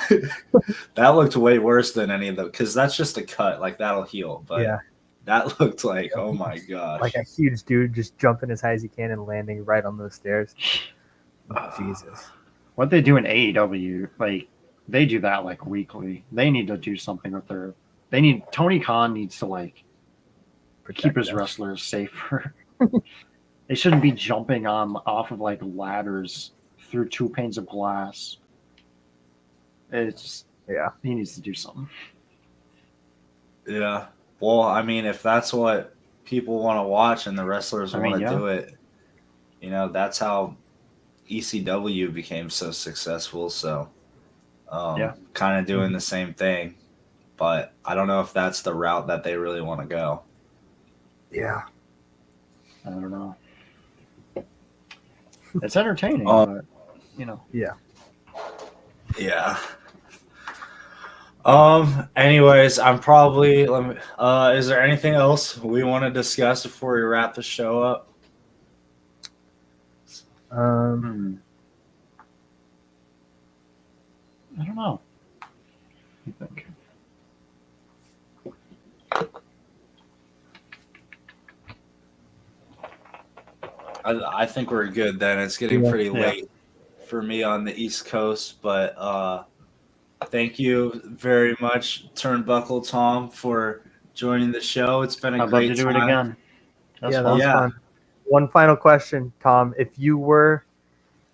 That looked way worse than any of them because that's just a cut, like that'll heal. But Yeah. that looked like, oh my gosh. Like a huge dude just jumping as high as he can and landing right on those stairs. Jesus. What they do in AEW, like they do that like weekly. They need to do something with Tony Khan needs to like keep his us. wrestlers safer. They shouldn't be jumping off of like ladders through 2 panes of glass. It's just, he needs to do something. Yeah. Well, I mean, if that's what people want to watch and the wrestlers want to do it, that's how ECW became so successful. So, kind of doing the same thing. But I don't know if that's the route that they really want to go. Yeah. I don't know. It's entertaining, but, Yeah. Yeah. Anyways, I'm probably, is there anything else we want to discuss before we wrap the show up? I don't know. What do you think? I think we're good then. It's getting pretty late for me on the East Coast, but thank you very much, Turnbuckle Tom, for joining the show. It's been a great time. I'd love to do it again. That was fun. One final question, Tom. If you were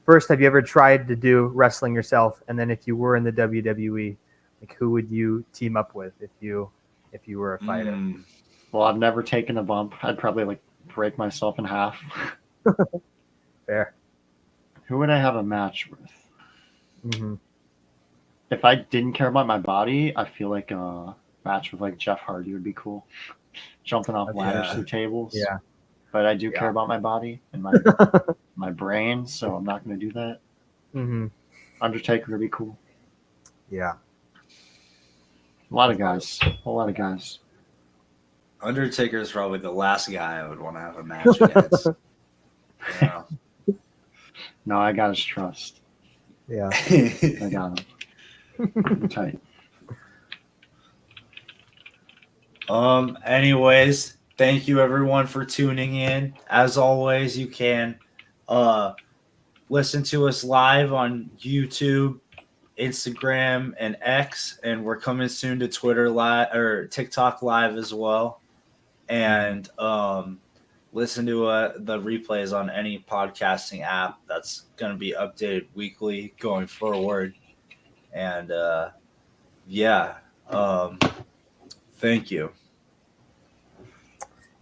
first, have you ever tried to do wrestling yourself? And then if you were in the WWE, like who would you team up with if you were a fighter? Well, I've never taken a bump. I'd probably like break myself in half. Fair. Who would I have a match with? Mm-hmm. If I didn't care about my body, I feel like a match with like Jeff Hardy would be cool. Jumping off ladders through tables. Yeah. But I do care about my body and my my brain, so I'm not going to do that. Mm-hmm. Undertaker would be cool. Yeah. A lot of guys. A whole lot of guys. Undertaker is probably the last guy I would want to have a match against. No, I got his trust. Yeah. I got him. I'm tight. Anyways, thank you everyone for tuning in. As always, you can listen to us live on YouTube, Instagram, and X, and we're coming soon to Twitter live or TikTok live as well. And listen to the replays on any podcasting app. That's going to be updated weekly going forward. And thank you.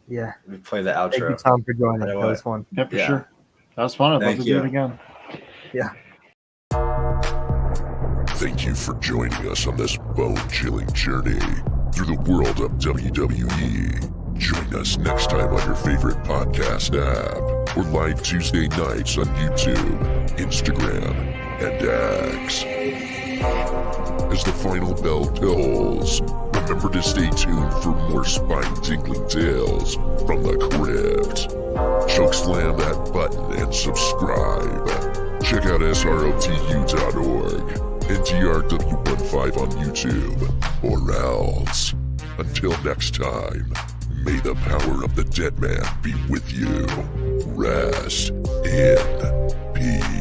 Yeah. We play the outro. Thank you, Tom, for joining. That was fun. Yeah, for sure. That was fun. I'd love to do it again. Yeah. Thank you for joining us on this bone-chilling journey through the world of WWE. Join us next time on your favorite podcast app or live Tuesday nights on YouTube, Instagram, and X. As the final bell tolls, remember to stay tuned for more spine-tingling tales from the crypt. Chokeslam that button and subscribe. Check out srotu.org and TRW15 on YouTube, or else. Until next time, may the power of the dead man be with you. Rest in peace.